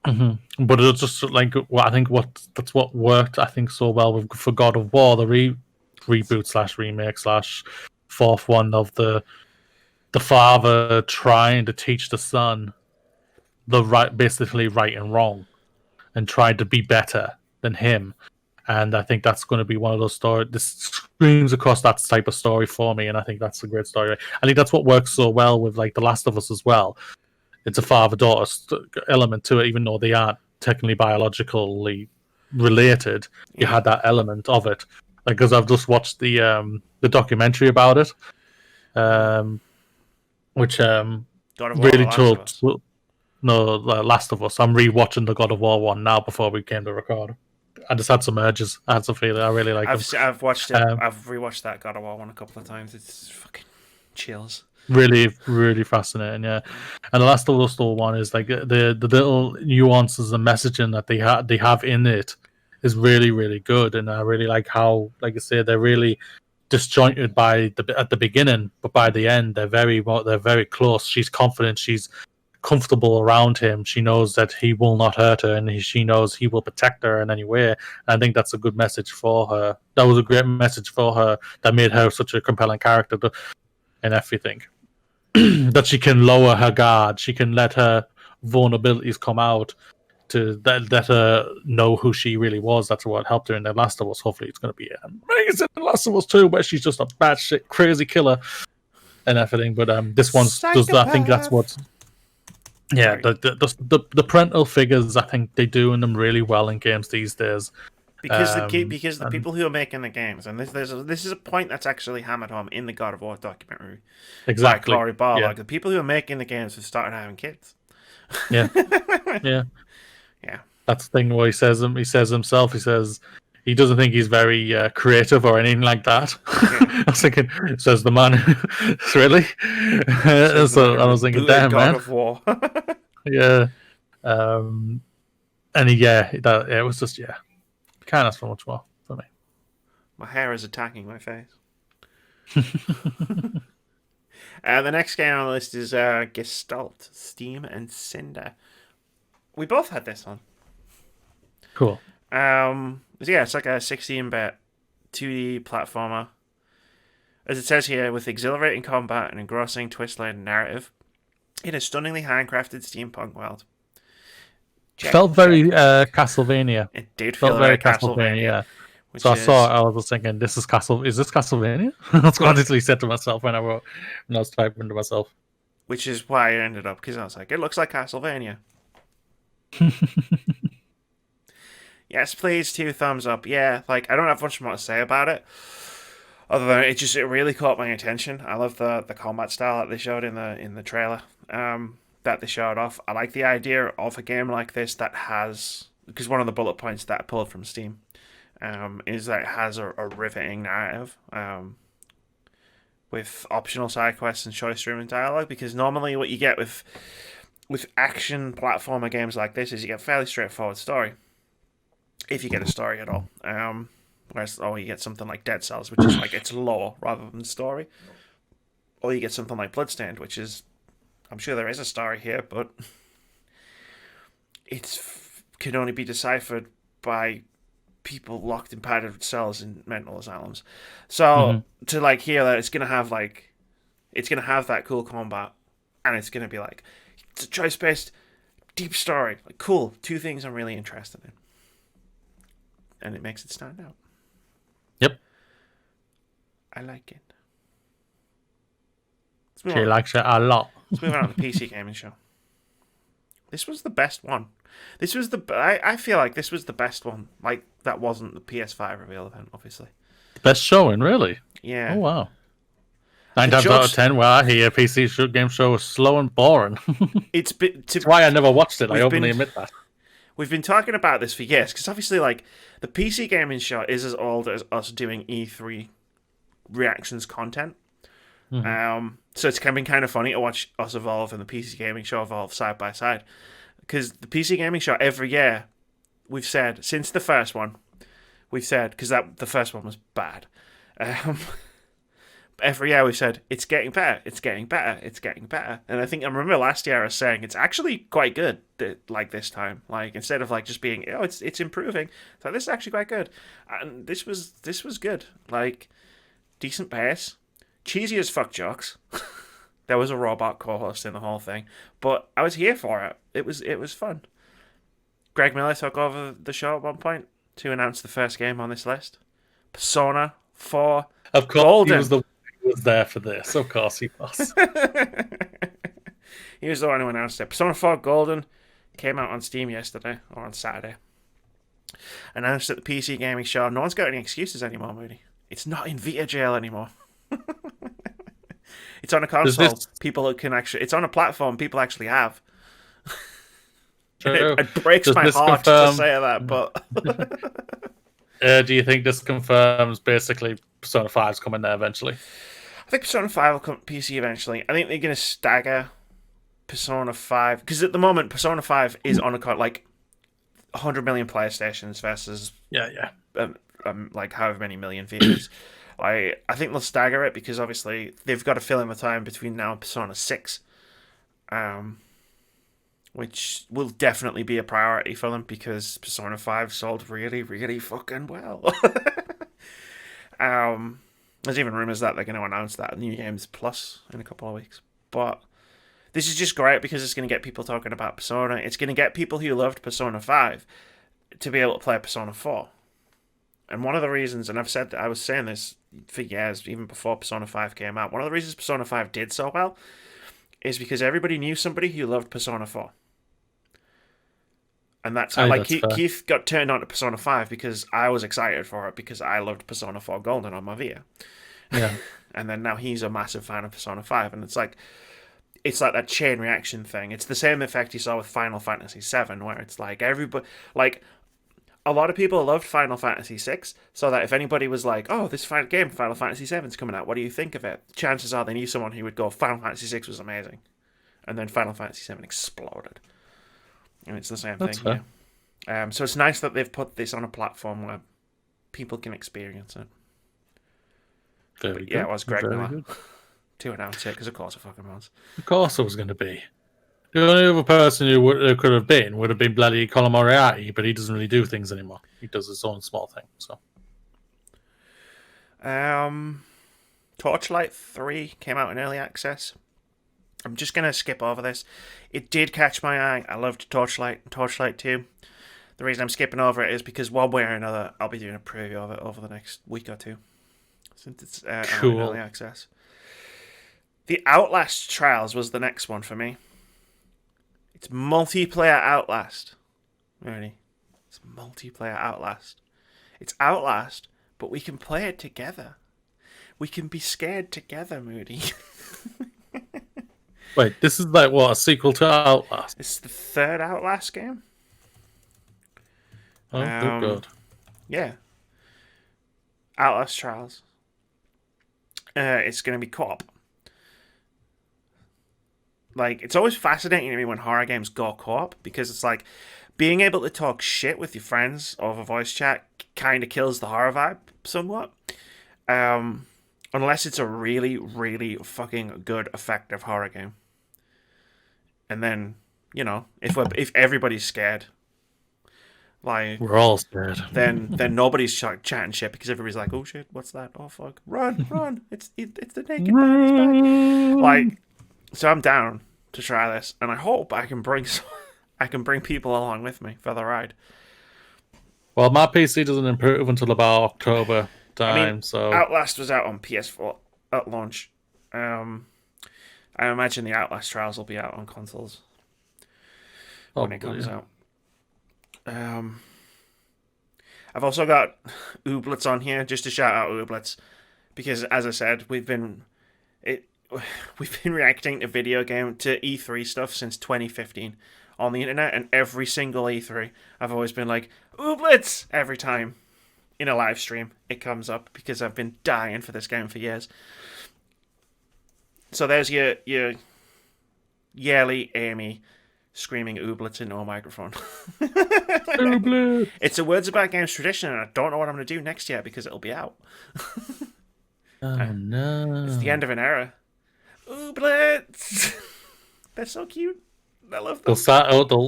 But it's just like that's what worked. I think so well for God of War, the reboot slash remake slash fourth one of the father trying to teach the son basically right and wrong, and trying to be better than him. And I think that's going to be one of those stories. This screams across that type of story for me, and I think that's a great story. I think that's what works so well with like The Last of Us as well. It's a father-daughter element to it, even though they aren't technically biologically related. You had that element of it, like because I've just watched the documentary about it, which God of War, The really Last of told. Us. No, The Last of Us. I'm rewatching the God of War one now before we came to record. I just had some urges. I had some feeling. I really like them. I've watched it. I've rewatched that God of War one a couple of times. It's fucking chills. Really, really fascinating, yeah. And the Last of Us one is like the little nuances and messaging that they have in it is really, really good, and I really like how, like I say, they're really disjointed at the beginning, but by the end they're very close. She's confident, she's comfortable around him. She knows that he will not hurt her, and she knows he will protect her in any way. And I think that's a good message for her. That was a great message for her that made her such a compelling character and everything. That she can lower her guard, she can let her vulnerabilities come out to let her know who she really was. That's what helped her in The Last of Us. Hopefully, it's going to be amazing in The Last of Us 2, where she's just a batshit crazy killer and everything. But this one's does. I think that's what. Yeah, the parental figures. I think they doing them really well in games these days. Because the people who are making the games, and this is a point that's actually hammered home in the God of War documentary. Exactly. By Cory Barlog. Yeah. The people who are making the games have started having kids. Yeah. Yeah. Yeah. That's the thing where he says himself. He says he doesn't think he's very creative or anything like that. Yeah. I was thinking, says the man. Really? So I was thinking, damn, God man. of War. Yeah. And it was just can't ask for much more for me. My hair is attacking my face. The next game on the list is Gestalt, Steam and Cinder. We both had this one. Cool. It's like a 16-bit 2D platformer. As it says here, with exhilarating combat and engrossing twist-laden narrative in a stunningly handcrafted steampunk world. Felt very Castlevania. It did feel very Castlevania. Yeah. So I was just thinking, is this Castlevania? That's what I literally said to myself when I was typing to myself. Which is why I ended up, because I was like, it looks like Castlevania. Yes, please, 2 thumbs up. Yeah, like I don't have much more to say about it, other than it really caught my attention. I love the combat style that they showed in the trailer. That they showed off. I like the idea of a game like this that has, because one of the bullet points that I pulled from Steam is that it has a riveting narrative with optional side quests and choice-driven dialogue. Because normally what you get with action platformer games like this is you get a fairly straightforward story, if you get a story at all. Whereas you get something like Dead Cells, which is like it's lore rather than story, or you get something like Bloodstained, which is, I'm sure there is a story here, but it can only be deciphered by people locked in padded cells in mental asylums. So to like hear that it's gonna have that cool combat, and it's gonna be like it's a choice-based deep story. Like cool, 2 things I'm really interested in, and it makes it stand out. Yep, I like it. She likes it a lot. Let's move on to the PC gaming show. This was the best one. I feel like this was the best one. Like, that wasn't the PS5 reveal event, obviously. Best showing, really? Yeah. Oh, wow. 9 times out of 10, where I hear PC game show is slow and boring. That's why I never watched it. I openly admit that. We've been talking about this for years, because obviously, like, the PC gaming show is as old as us doing E3 reactions content. So it's been kind of funny to watch us evolve and the PC gaming show evolve side by side, because the PC gaming show every year, we've said since the first one, we've said, because the first one was bad. Every year we've said it's getting better, it's getting better, it's getting better. And I remember last year I was saying it's actually quite good. Like this time, like instead of like just being it's improving, so this is actually quite good. And this was good. Like decent pace, cheesy as fuck jokes. There was a robot co-host in the whole thing, but I was here for it. It was fun. Greg Miller took over the show at one point to announce the first game on this list, Persona 4 Of course, Golden. he was there for this. Of course he was. He was the one who announced it. Persona 4 Golden came out on Steam yesterday, or on Saturday. Announced at the PC Gaming Show. No one's got any excuses anymore, Moody. It's not in Vita jail anymore. It's on a console. People who can actually... It's on a platform people actually have. It breaks my heart to say that, but... Do you think this confirms basically Persona 5's coming there eventually? I think Persona 5 will come to PC eventually. I think they're going to stagger Persona 5. Because at the moment, Persona 5 is on a... like 100 million PlayStations versus... like however many million Vitas. I think they'll stagger it because obviously they've got to fill in the time between now and Persona 6, which will definitely be a priority for them because Persona 5 sold really, really fucking well. There's even rumors that they're going to announce that New Games Plus in a couple of weeks. But this is just great because it's going to get people talking about Persona. It's going to get people who loved Persona 5 to be able to play Persona 4. And one of the reasons, and I was saying this for years, even before Persona 5 came out, one of the reasons Persona 5 did so well is because everybody knew somebody who loved Persona 4. And that's how, Keith got turned on to Persona 5 because I was excited for it because I loved Persona 4 Golden on my Vita. Yeah. And then now he's a massive fan of Persona 5. And it's like that chain reaction thing. It's the same effect you saw with Final Fantasy 7, where it's like everybody, like, a lot of people loved Final Fantasy 6, so that if anybody was like, oh, this game, Final Fantasy 7's coming out, what do you think of it? Chances are they knew someone who would go, Final Fantasy 6 was amazing. And then Final Fantasy 7 exploded. And it's the same thing here. So it's nice that they've put this on a platform where people can experience it. Very good. Yeah, it was Greg Miller to announce it, because of course it fucking was. Of course it was going to be. The only other person who could have been would have been bloody Colin Moriarty, but he doesn't really do things anymore. He does his own small thing. So, Torchlight 3 came out in early access. I'm just going to skip over this. It did catch my eye. I loved Torchlight and Torchlight 2. The reason I'm skipping over it is because one way or another, I'll be doing a preview of it over the next week or two, since it's cool. in early access. The Outlast Trials was the next one for me. It's multiplayer Outlast. Really? It's multiplayer Outlast. It's Outlast, but we can play it together. We can be scared together, Moody. Wait, this is like what, a sequel to Outlast? It's the third Outlast game. Oh, good God. Yeah. Outlast Trials. It's going to be co-op. Like, it's always fascinating to me when horror games go co-op, because it's like being able to talk shit with your friends over voice chat kind of kills the horror vibe somewhat. Unless it's a really, really fucking good, effective horror game. And then, you know, if everybody's scared, like, we're all scared. Then nobody's chatting shit because everybody's like, oh shit, what's that? Oh fuck, run! It's the naked man. Like, so I'm down to try this, and I hope I can bring people along with me for the ride. Well, my PC doesn't improve until about October time, so Outlast was out on PS4 at launch. I imagine the Outlast Trials will be out on consoles when it comes out. I've also got Ooblets on here, just to shout out Ooblets, because as I said, we've been reacting to E3 stuff since 2015 on the internet, and every single E3 I've always been like, Ooblets! Every time in a live stream it comes up, because I've been dying for this game for years. So there's your yearly Amy screaming ooblets into a microphone. Ooblets. It's a Words About Games tradition, and I don't know what I'm going to do next year because it'll be out. Oh no! It's the end of an era. Ooblets! They're so cute. I love them.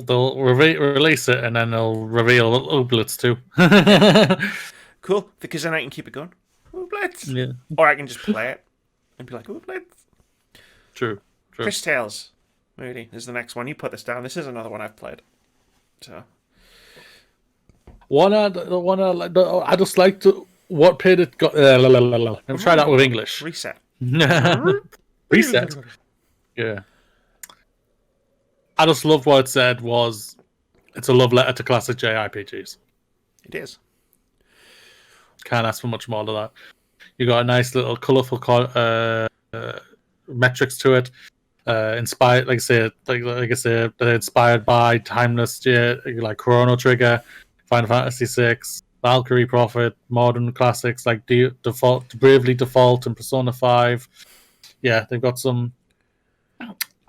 They'll release it and then they'll reveal ooblets too. Cool, because then I can keep it going. Ooblets! Yeah. Or I can just play it and be like, ooblets. True. Chris Tales, Moody, is the next one. You put this down. This is another one I've played. So. I just like to what paid it got. Let me try that with English. Reset. Reset. Yeah. I just loved what it said was it's a love letter to classic JRPGs. It is. Can't ask for much more than that. You got a nice little colourful metrics to it. Inspired, like I said, they're inspired by timeless, like Chrono Trigger, Final Fantasy VI, Valkyrie Prophet, modern classics like Bravely Default, and Persona 5. Yeah, they've got some.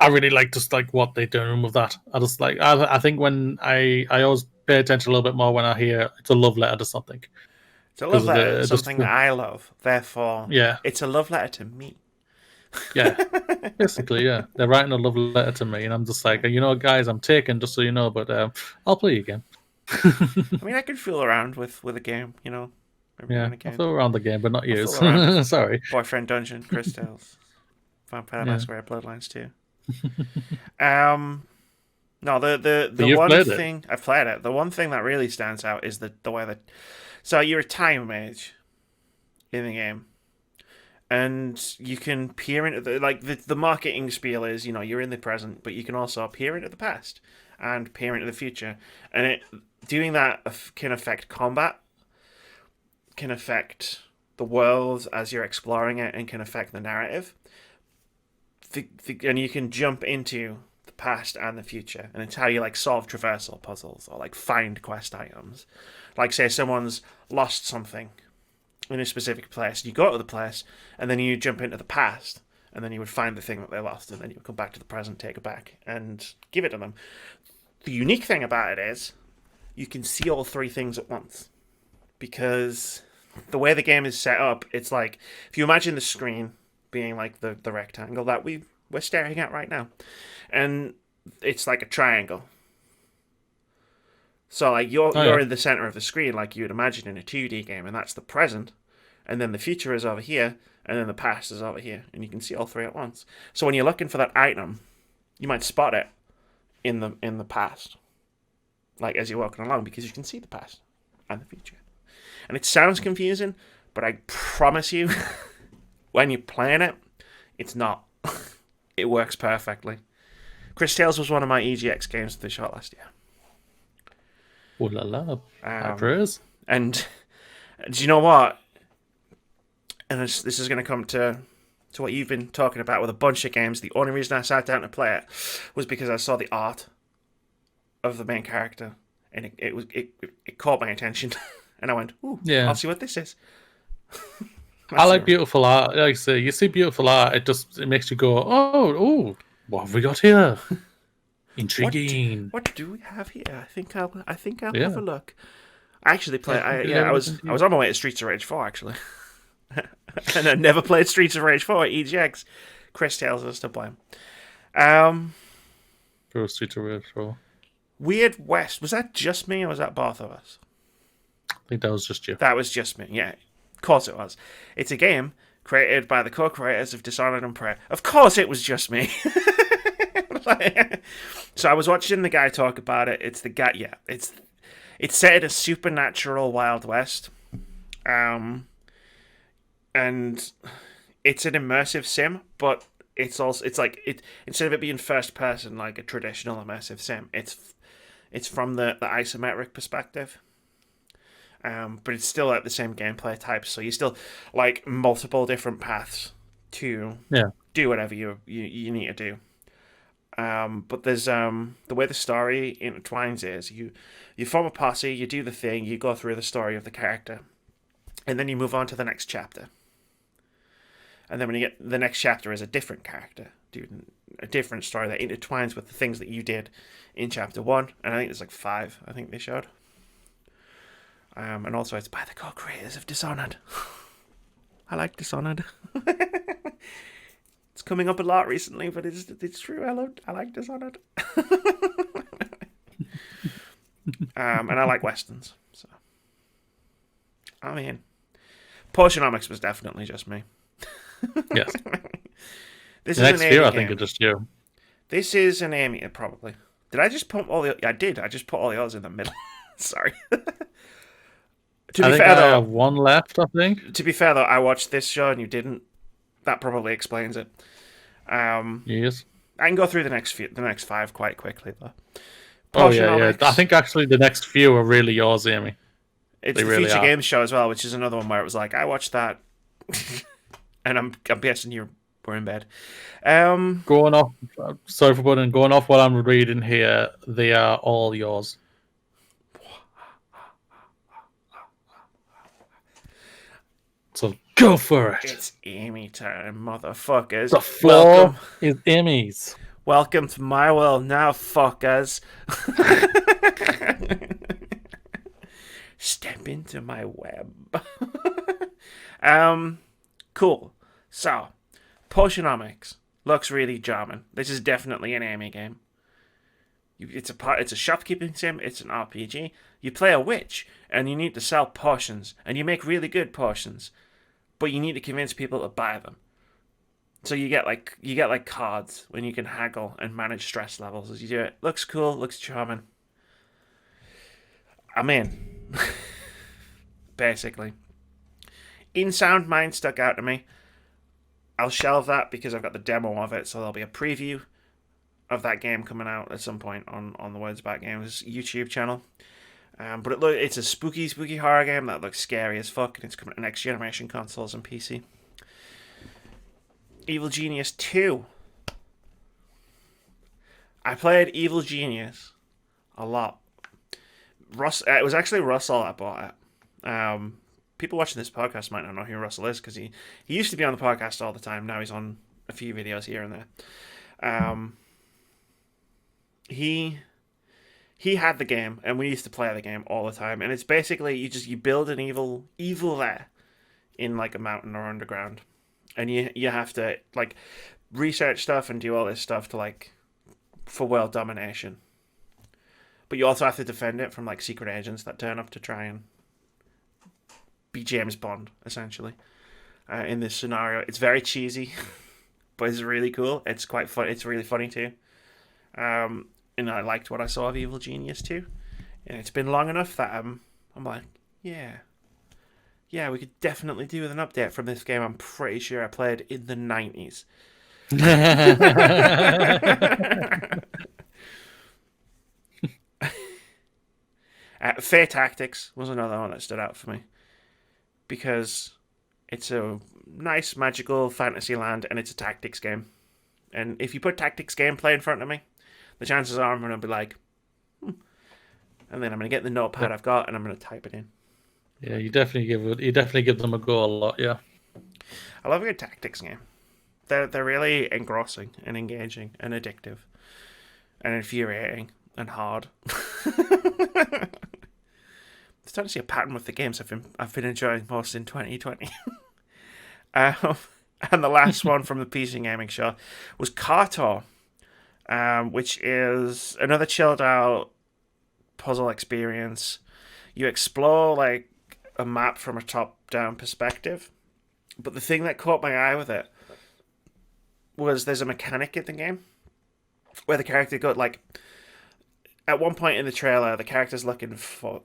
I really like just like what they're doing with that. I think when I always pay attention a little bit more when I hear it's a love letter to something. It's a love letter to something that I love. Therefore, it's a love letter to me. Yeah, basically, yeah. They're writing a love letter to me, and I'm just like, guys, I'm taken, just so you know, but I'll play you again. I mean, I can fool around with a game, Yeah, I'll fool around the game, but not you. Sorry. Boyfriend Dungeon, Chris Tales, Vampire Masquerade Bloodlines 2. No, the one thing I've played it. The one thing that really stands out is the way that. So you're a time mage in the game, and you can peer into the marketing spiel is you're in the present, but you can also peer into the past and peer into the future, and doing that can affect combat, can affect the world as you're exploring it, and can affect the narrative. And you can jump into the past and the future, and it's how you solve traversal puzzles or find quest items. Like say someone's lost something in a specific place, you go to the place, and then you jump into the past, and then you would find the thing that they lost, and then you would come back to the present, take it back, and give it to them. The unique thing about it is you can see all three things at once, because the way the game is set up, it's like if you imagine the screen being like the rectangle that we're staring at right now, and it's like a triangle. So you're in the center of the screen like you would imagine in a 2D game, and that's the present, and then the future is over here, and then the past is over here, and you can see all three at once. So when you're looking for that item, you might spot it in the past, as you're walking along, because you can see the past and the future. And it sounds confusing, but I promise you, when you're playing it, it's not. It works perfectly. Chris Tales was one of my EGX games of the shot last year. Oh la la. Praise. And do you know what? And this is going to come to what you've been talking about with a bunch of games. The only reason I sat down to play it was because I saw the art of the main character, and it caught my attention, and I went, "Ooh, yeah, I'll see what this is." I like beautiful art. Like I say, you see beautiful art, it makes you go, "Oh, what have we got here?" Intriguing. What do we have here? I think I'll have a look. I actually played. I was on my way to Streets of Rage 4 actually, and I never played Streets of Rage 4 at EGX. Chris tells us to play. Streets of Rage 4. Weird West. Was that just me, or was that both of us? I think that was just you. That was just me. Yeah, of course it was. It's a game created by the co-creators of Dishonored and Prey. Of course it was just me. So I was watching the guy talk about it. It's the guy. Yeah, it's set in a supernatural Wild West, and it's an immersive sim, but it's instead of it being first person like a traditional immersive sim, it's from the isometric perspective. But it's still the same gameplay type, so you still multiple different paths to do whatever you need to do. But there's the way the story intertwines is you form a posse, you do the thing, you go through the story of the character, and then you move on to the next chapter. And then when you get the next chapter is a different character doing a different story that intertwines with the things that you did in chapter 1. And I think there's like 5, I think they showed. And also it's by the co-creators of Dishonored. I like Dishonored. It's coming up a lot recently, but it's true. I like Dishonored. And I like westerns. So I'm in. Portionomics was definitely just me. Yes. This the is next an few, Amy I think, game. are just you. This is an Amy, probably. Did I just put all the? I did. I just put all the others in the middle. Sorry. To be fair, I though, have one left, I think. to be fair though, I watched this show and you didn't. That probably explains it. Yes. I can go through the next 5 quite quickly though. Oh, yeah. Portionomics. I think actually the next few are really yours, Amy. It's They the really feature are. games show as well, which is another one where it was like I watched that, and I'm guessing you were in bed. Going off, sorry for putting, going off what I'm reading here, they are all yours. So go for it. It's Amy time, motherfuckers. The floor is Amy's. Welcome to my world now, fuckers. Step into my web. Cool. So, Portionomics looks really charming. This is definitely an Amy game. It's a shopkeeping sim. It's an RPG. You play a witch, and you need to sell potions, and you make really good potions, but you need to convince people to buy them. So you get like cards when you can haggle and manage stress levels as you do it. Looks cool. Looks charming. I'm in. Basically. InSound Mind stuck out to me. I'll shelve that because I've got the demo of it, so there'll be a preview of that game coming out at some point on the Words Back Games YouTube channel. But it's a spooky horror game that looks scary as fuck, and it's coming to next generation consoles and PC. Evil Genius 2. I played Evil Genius a lot. It was actually Russell that bought it. People watching this podcast might not know who Russell is because he used to be on the podcast all the time. Now he's on a few videos here and there. He had the game, and we used to play the game all the time. And it's basically you build an evil there in like a mountain or underground, and you have to like research stuff and do all this stuff to like for world domination. But you also have to defend it from like secret agents that turn up to try and be James Bond, essentially. In this scenario, it's very cheesy, but it's really cool. It's quite fun. It's really funny too. And I liked what I saw of Evil Genius too. And it's been long enough that I'm like, yeah, we could definitely do with an update from this game. I'm pretty sure I played in the 90s. Fair Tactics was another one that stood out for me because it's a nice magical fantasy land and it's a tactics game. And if you put tactics gameplay in front of me, the chances are I'm going to be like, and then I'm going to get the notepad I've got and I'm going to type it in. Yeah, you definitely give them a go a lot. Yeah, I love a good tactics game. They're really engrossing and engaging and addictive and infuriating and hard. I'm starting to see a pattern with the games I've been enjoying most in 2020. And the last one from the PC Gaming Show was Cartor, which is another chilled out puzzle experience. You explore like a map from a top down perspective, but the thing that caught my eye with it was there's a mechanic in the game where the character at one point in the trailer, the character's looking for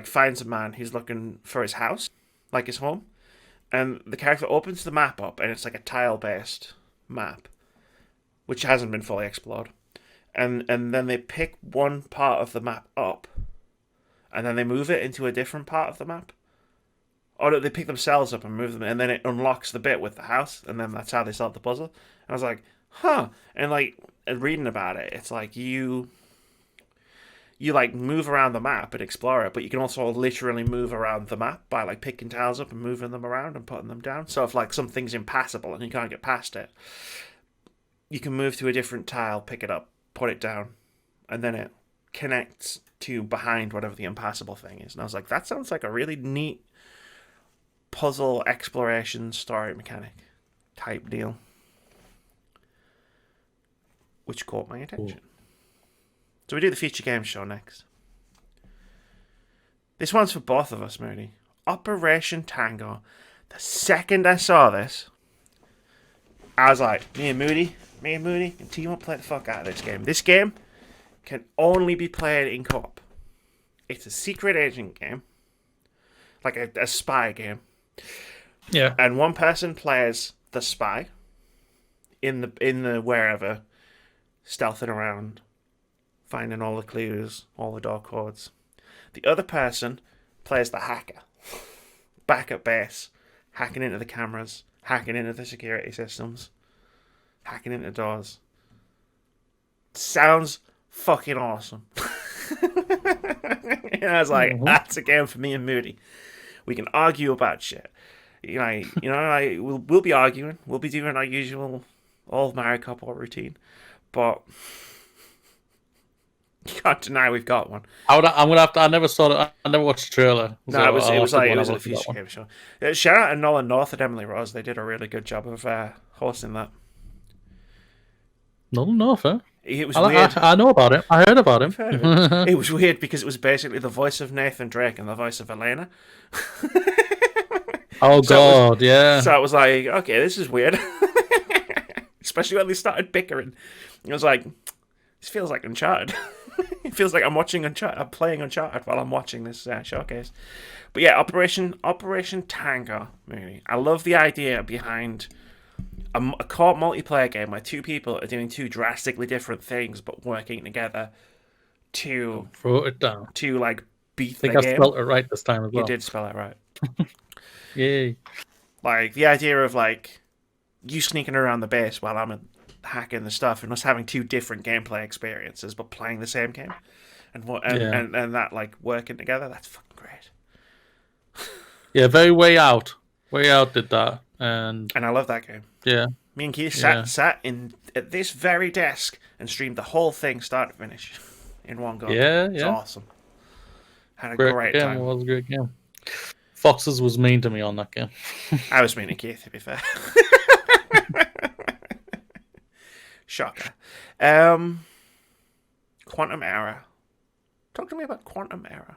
finds a man who's looking for his house, like his home. And the character opens the map up, and it's like a tile-based map, which hasn't been fully explored. And then they pick one part of the map up, and then they move it into a different part of the map. Or no, they pick themselves up and move them, and then it unlocks the bit with the house, and then that's how they solve the puzzle. And I was like, huh. And reading about it, it's like you you like move around the map and explore it, but you can also literally move around the map by like picking tiles up and moving them around and putting them down. So if like something's impassable and you can't get past it, you can move to a different tile, pick it up, put it down, and then it connects to behind whatever the impassable thing is. And I was like, that sounds like a really neat puzzle exploration story mechanic type deal, which caught my attention. Cool. So we do the feature game show next. This one's for both of us, Moody. Operation Tango. The second I saw this, I was like, me and Moody can team up, play the fuck out of this game. This game can only be played in co-op. It's a secret agent game. Like a spy game. Yeah. And one person plays the spy in the wherever, stealthing around, finding all the clues, all the door codes. The other person plays the hacker, back at base, hacking into the cameras, hacking into the security systems, hacking into doors. Sounds fucking awesome. And I was like, that's a game for me and Moody. We can argue about shit. We'll be arguing. We'll be doing our usual old Mario Kart routine, but you can't deny we've got one. I'm gonna have to. I never saw it. I never watched the trailer. No, it was a feature game show. Shout out to Nolan North and Emily Rose. They did a really good job of hosting that. Nolan North, huh? It was weird. I know about it. I heard about him. It was weird because it was basically the voice of Nathan Drake and the voice of Elena. Oh God, yeah. So it was like, okay, this is weird. Especially when they started bickering. It was like, this feels like Uncharted. It feels like I'm watching Uncharted. I'm playing Uncharted while I'm watching this showcase. But yeah, Operation Tango movie. I love the idea behind a co-op multiplayer game where two people are doing two drastically different things but working together to throw it down. To like beat the game. I think I spelled it right this time as well. You did spell it right. Yay. Like the idea of like you sneaking around the base while I'm hacking the stuff and us having two different gameplay experiences but playing the same game and that like working together, that's fucking great. Yeah, very Way Out. Way Out did that. And I love that game. Yeah. Me and Keith sat at this very desk and streamed the whole thing start to finish in one go. Yeah, It's awesome. Had a great time. It was a great game. Foxes was mean to me on that game. I was mean to Keith, to be fair. Shocker. Quantum Error. Talk to me about Quantum Error.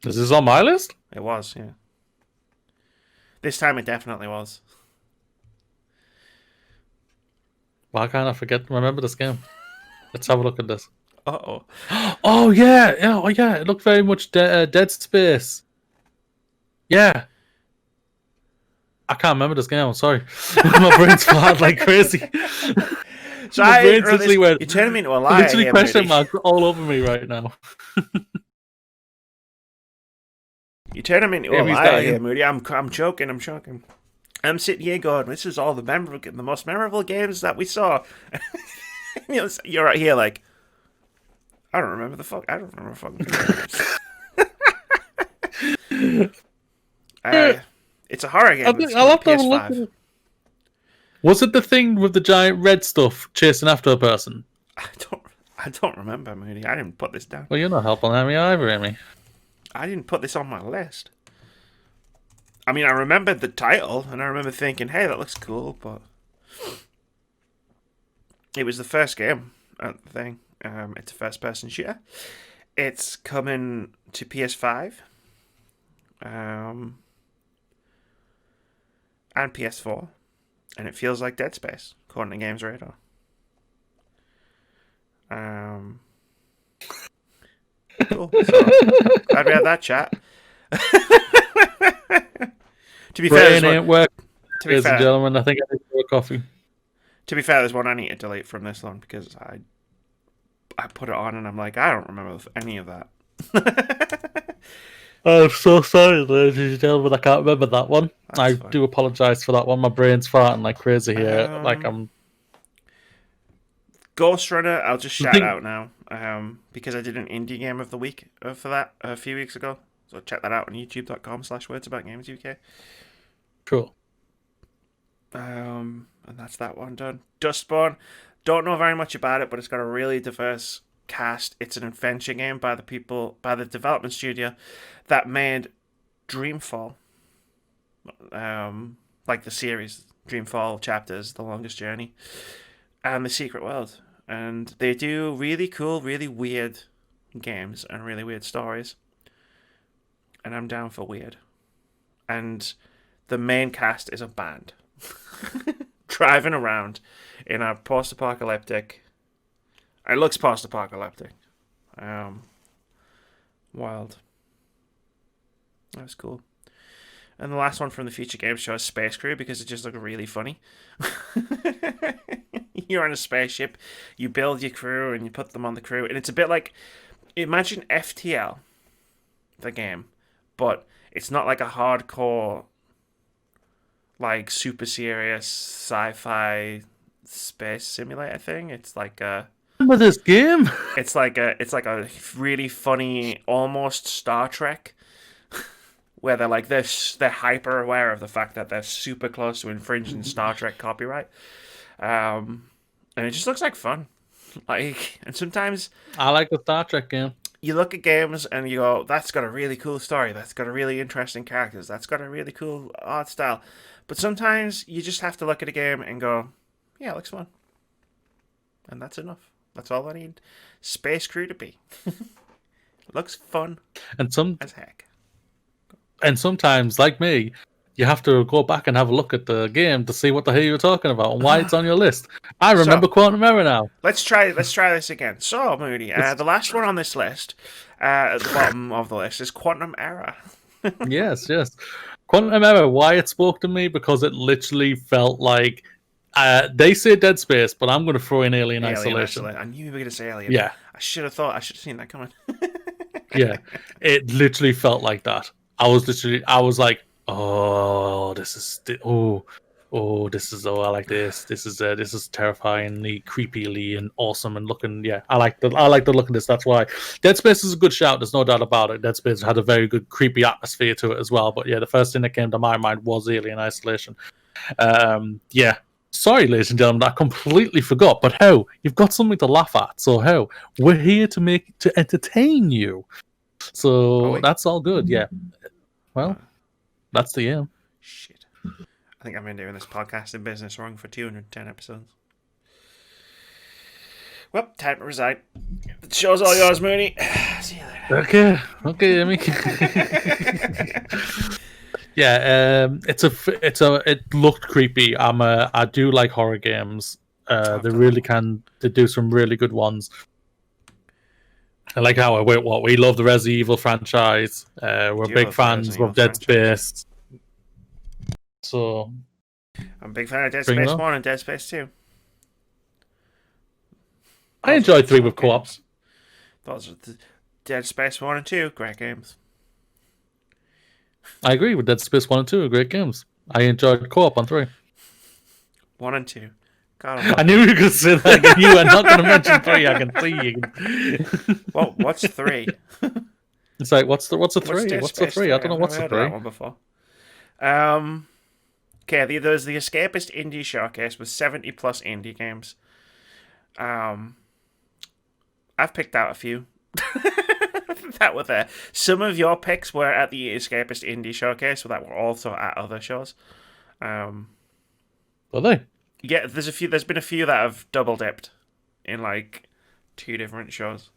Is this on my list? It was, yeah. This time it definitely was. Why can't I remember this game? Let's have a look at this. Uh-oh. Oh, yeah. Oh, yeah. It looked very much Dead Space. Yeah. I can't remember this game. I'm sorry. My brain's flat like crazy. So you're turning me into a liar. Literally question marks all over me right now. You're turning me into a liar here, Moody. I'm choking. I'm sitting here going, this is all the most memorable games that we saw. You're right here like, I don't remember fucking games. It's a horror game. I'll have to have a look at it. Was it the thing with the giant red stuff chasing after a person? I don't remember, Moody. I didn't put this down. Well, you're not helping me either, Amy. I didn't put this on my list. I mean, I remembered the title, and I remember thinking, hey, that looks cool, but it was the first game at the thing. It's a first-person shooter. It's coming to PS5 and PS4, and it feels like Dead Space, according to Games Radar. Cool. So, glad we had that chat. To be fair, ladies and gentlemen, I think I need to do a coffee. To be fair, there's one I need to delete from this one because I put it on and I'm like, I don't remember any of that. I'm so sorry, ladies and gentlemen. I can't remember that one. I fine. do apologise for that one. My brain's farting like crazy here. Ghost Runner, I'll just shout out now because I did an indie game of the week for that a few weeks ago. So check that out on youtube.com/wordsaboutgamesuk. Cool. And that's that one done. Dustborn, don't know very much about it, but it's got a really diverse cast. It's an adventure game by the development studio that made Dreamfall, like the series Dreamfall chapters, The Longest Journey, and The Secret World. And they do really cool, really weird games and really weird stories. And I'm down for weird. And the main cast is a band driving around in a post-apocalyptic. It looks post-apocalyptic. Wild. That was cool. And the last one from the Future Games Show is Space Crew because it just looked really funny. You're on a spaceship, you build your crew, and you put them on the crew. And it's a bit like, imagine FTL, the game, but it's not like a hardcore, like super serious sci-fi space simulator thing. It's like a... Remember this game? It's like a really funny, almost Star Trek, where they're like they're hyper aware of the fact that they're super close to infringing Star Trek copyright. And it just looks like fun. Like, and sometimes I like the Star Trek game. You look at games and you go, that's got a really cool story, that's got a really interesting characters, that's got a really cool art style. But sometimes you just have to look at a game and go, yeah, it looks fun. And that's enough. That's all I need Space Crew to be. It looks fun as heck. And sometimes, like me, you have to go back and have a look at the game to see what the hell you're talking about and why it's on your list. I remember Quantum Error now. Let's try this again. So, Moody, the last one on this list, at the bottom of the list, is Quantum Error. Yes. Quantum Error, why it spoke to me, because it literally felt like, they say Dead Space, but I'm going to throw in Alien Isolation. I knew you were going to say Alien. Yeah. I should have seen that coming. Yeah, it literally felt like that. I was like, oh, this is I like this. This is terrifyingly, creepily, and awesome and looking. Yeah, I like the look of this. That's why Dead Space is a good shout. There's no doubt about it. Dead Space had a very good creepy atmosphere to it as well. But yeah, the first thing that came to my mind was Alien Isolation. Yeah. Sorry, ladies and gentlemen, I completely forgot. But how? You've got something to laugh at. So how? We're here to entertain you. So that's all good. Yeah. Well, that's the aim. Shit. I think I've been doing this podcast in business wrong for 210 episodes. Well, time to resign. The show's all yours, Mooney. See you later. Okay, Amy. Yeah, it looked creepy. I do like horror games. They do some really good ones. I like how we love the Resident Evil franchise. We're big fans of Dead Space. So I'm a big fan of Dead Space 1 and Dead Space 2. I enjoyed 3 with co-ops. Those are the Dead Space 1 and 2, great games. I agree with Dead Space 1 and 2 are great games. I enjoyed co-op on 3. 1 and 2. God, I knew you were going to say that again. You were not going to mention 3. I can see you. Well, what's 3? It's like, what's a 3? What's a 3? I don't know what's a 3. That one before. Okay, there's the Escapist Indie Showcase with 70 plus indie games. I've picked out a few that were there. Some of your picks were at the Escapist Indie Showcase, so that were also at other shows. Were they? Yeah, there's been a few that have double dipped in like 2 different shows.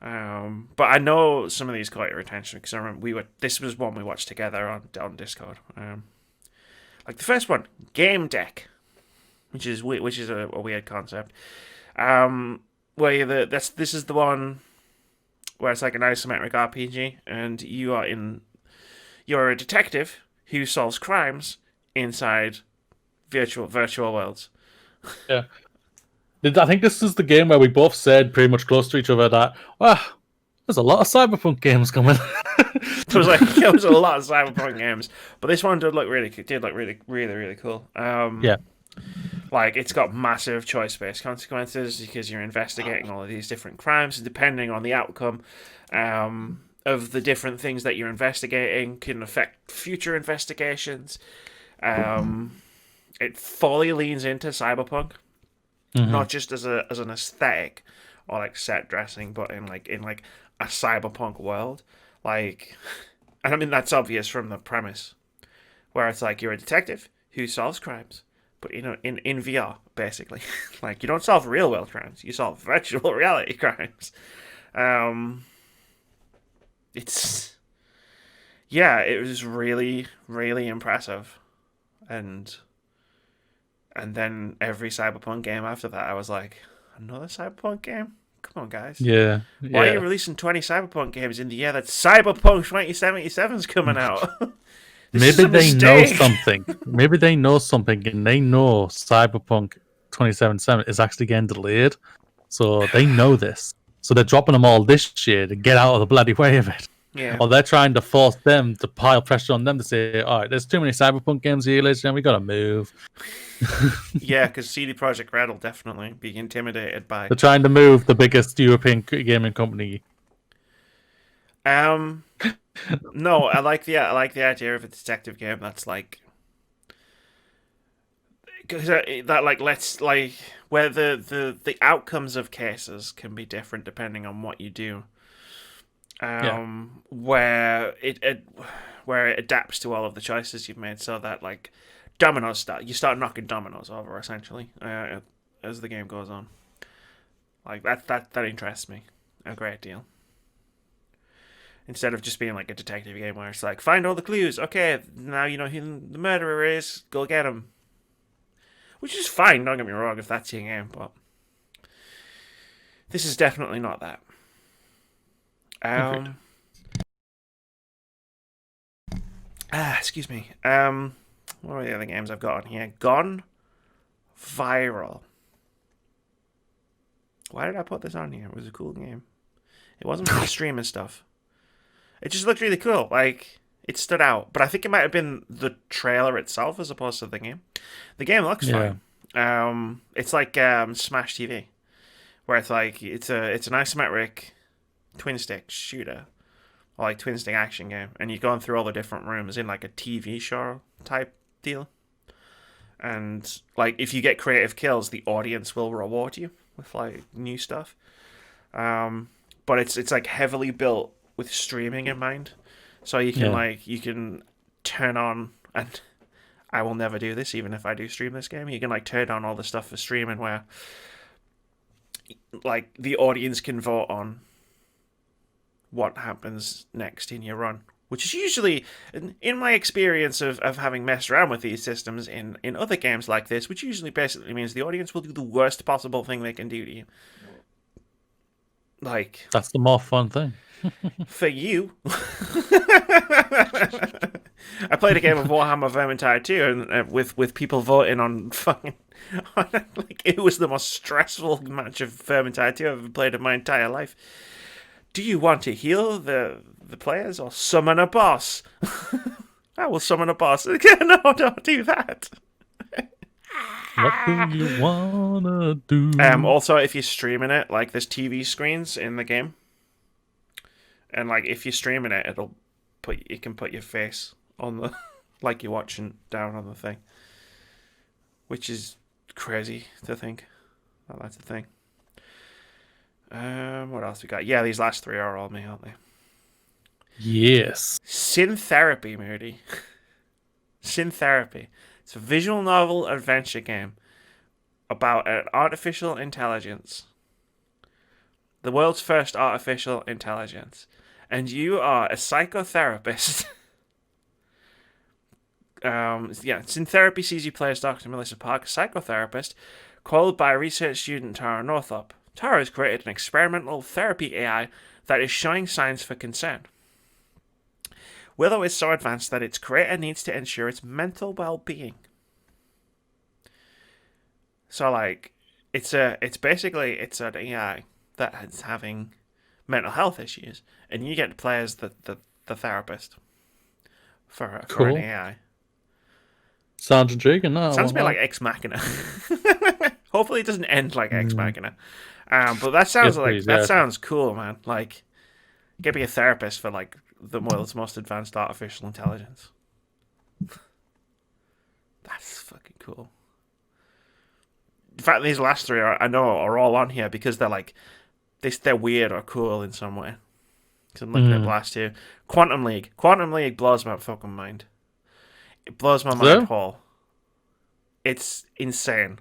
But I know some of these caught your attention because I remember this was one we watched together on Discord. Like the first one, Game Deck, which is a weird concept. This is the one where it's like an isometric RPG, and you're a detective who solves crimes inside virtual worlds. Yeah. I think this is the game where we both said pretty much close to each other that, there's a lot of Cyberpunk games coming. There was a lot of Cyberpunk games, but this one did look really, really, really cool. Yeah. Like, it's got massive choice-based consequences because you're investigating all of these different crimes, and depending on the outcome of the different things that you're investigating can affect future investigations. It fully leans into cyberpunk, Hmm. not just as an aesthetic or like set dressing, but in like a cyberpunk world. Like, and I mean that's obvious from the premise, where it's like you're a detective who solves crimes, but you know, in VR basically. Like, you don't solve real world crimes, you solve virtual reality crimes. Um, it's yeah, it was really really impressive, and then every cyberpunk game after that, I was like, another cyberpunk game. Come on, guys. Yeah, Why are you yeah. releasing 20 Cyberpunk games in the year that Cyberpunk 2077 is coming out? This is Maybe a they know mistake. something. Maybe they know something, and they know Cyberpunk 2077 is actually getting delayed. So they know this. So they're dropping them all this year to get out of the bloody way of it. Yeah. Or they're trying to force them to pile pressure on them to say, all right, there's too many Cyberpunk games here, ladies and gentlemen, we gotta move. Yeah, because CD Projekt Red will definitely be intimidated by. They're trying to move the biggest European gaming company. Um, no, I like the idea of a detective game that's like, cause that like lets like where the outcomes of cases can be different depending on what you do. Yeah. Where where it adapts to all of the choices you've made, so that like dominoes you start knocking dominoes over essentially as the game goes on. Like that interests me a great deal. Instead of just being like a detective game where it's like find all the clues. Okay, now you know who the murderer is. Go get him. Which is fine. Don't get me wrong if that's your game, but this is definitely not that. Agreed. Um. Excuse me. What are the other games I've got on here? Gone Viral. Why did I put this on here? It was a cool game. It wasn't for the streaming stuff. It just looked really cool. Like, it stood out. But I think it might have been the trailer itself as opposed to the game. The game looks Yeah. fine. It's like Smash TV, where it's like it's an isometric twin stick shooter or like twin stick action game, and you're going through all the different rooms in like a TV show type deal. And like if you get creative kills, the audience will reward you with like new stuff. But it's like heavily built with streaming in mind, so Yeah. you can turn on, and I will never do this even if I do stream this game. You can like turn on all the stuff for streaming where like the audience can vote on what happens next in your run, which is usually, in my experience of having messed around with these systems in other games like this, which usually basically means the audience will do the worst possible thing they can do to you. Like, That's the more fun thing. for you, I played a game of Warhammer Vermintide 2, and with people voting on fucking. Like, it was the most stressful match of Vermintide 2 I've ever played in my entire life. Do you want to heal the players or summon a boss? I will summon a boss. No, don't do that. What do you wanna do? Also, if you're streaming it, like there's TV screens in the game, and like if you're streaming it, it can put your face on the like you're watching down on the thing, which is crazy to think that that's a thing. What else we got? Yeah, these last three are all me, aren't they? Yes. Syntherapy, Moody. Syntherapy. It's a visual novel adventure game about an artificial intelligence, the world's first artificial intelligence, and you are a psychotherapist. Syntherapy sees you play as Dr. Melissa Park, a psychotherapist, called by research student Tara Northup. Tara has created an experimental therapy AI that is showing signs for concern. Willow is so advanced that its creator needs to ensure its mental well-being. So like, it's basically an AI that is having mental health issues, and you get to play as the therapist for an Cool. AI. Sounds intriguing. No, Sounds a bit like Ex Machina. Hopefully, it doesn't end like Ex Machina. But that sounds sounds cool, man. Like, get me a therapist for like the world's most advanced artificial intelligence. That's fucking cool. In fact, these last three I know are all on here because they're like they're weird or cool in some way. Because I'm looking at the last two. Quantum League. Quantum League blows my fucking mind. It blows my mind whole. It's insane.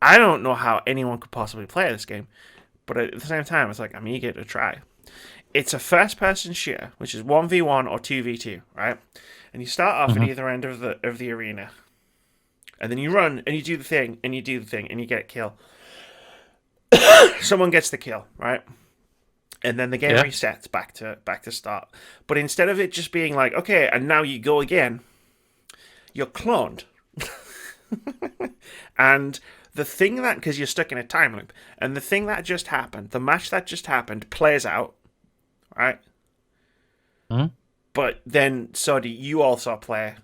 I don't know how anyone could possibly play this game, but at the same time, it's like I'm eager to try. It's a first-person shooter, which is 1v1 or 2v2, right? And you start off at either end of the arena, and then you run and you do the thing, and you do the thing, and you get a kill. Someone gets the kill, right? And then the game resets back to start. But instead of it just being like, okay, and now you go again, you're cloned. And the thing that, because you're stuck in a time loop, and the thing that just happened, the match that just happened, plays out, right? But then, Sodi, you also play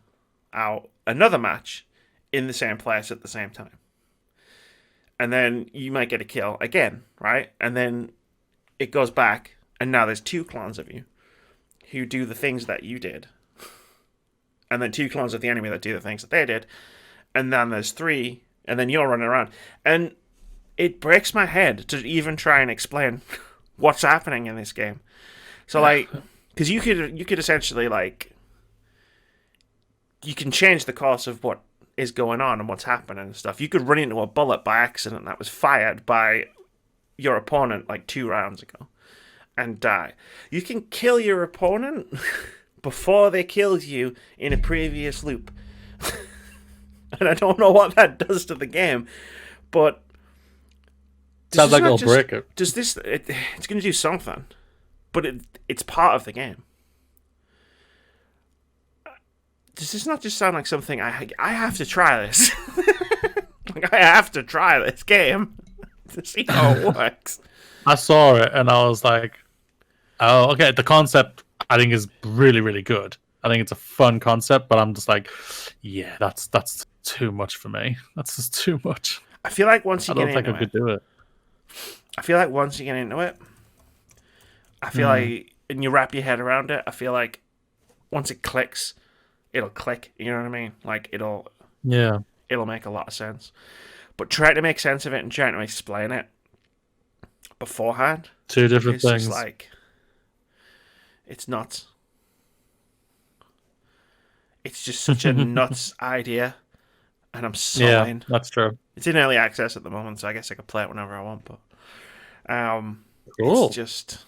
out another match in the same place at the same time. And then you might get a kill again, right? And then it goes back, and now there's two clones of you who do the things that you did. And then two clones of the enemy that do the things that they did. And then there's three, and then you're running around. And it breaks my head to even try and explain what's happening in this game. So, like, because you could essentially, like, you can change the course of what is going on and what's happening and stuff. You could run into a bullet by accident that was fired by your opponent, like, 2 rounds ago and die. You can kill your opponent before they killed you in a previous loop. And I don't know what that does to the game, but sounds like it'll break it. Does this? It's going to do something, but it's part of the game. Does this not just sound like something I have to try this? Like, I have to try this game to see how it works. I saw it and I was like, "Oh, okay." The concept I think is really, really good. I think it's a fun concept, but I'm just like, yeah, that's too much for me. That's just too much. I feel like once you get into it, I could do it. I feel like once you get into it, I feel like, and you wrap your head around it, I feel like once it clicks, it'll click. You know what I mean? Like it'll make a lot of sense. But trying to make sense of it and trying to explain it beforehand, two different things. Just like, it's nuts. It's just such a nuts idea, and I'm so in. That's true. It's in early access at the moment, so I guess I could play it whenever I want. But cool. It's just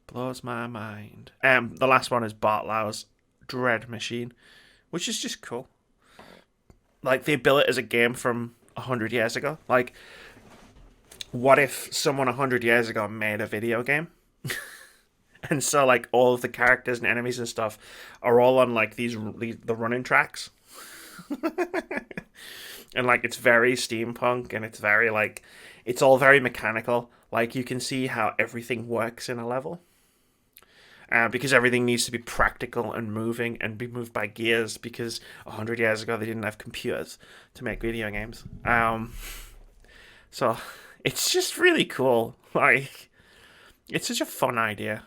blows my mind. The last one is Bart Lau's Dread Machine, which is just cool. Like, they built it as a game from 100 years ago. Like, what if someone 100 years ago made a video game? And so, like, all of the characters and enemies and stuff are all on, like, the running tracks. And, like, it's very steampunk, and it's very, like, it's all very mechanical. Like, you can see how everything works in a level. Because everything needs to be practical and moving and be moved by gears, because 100 years ago they didn't have computers to make video games. So, it's just really cool. Like, it's such a fun idea.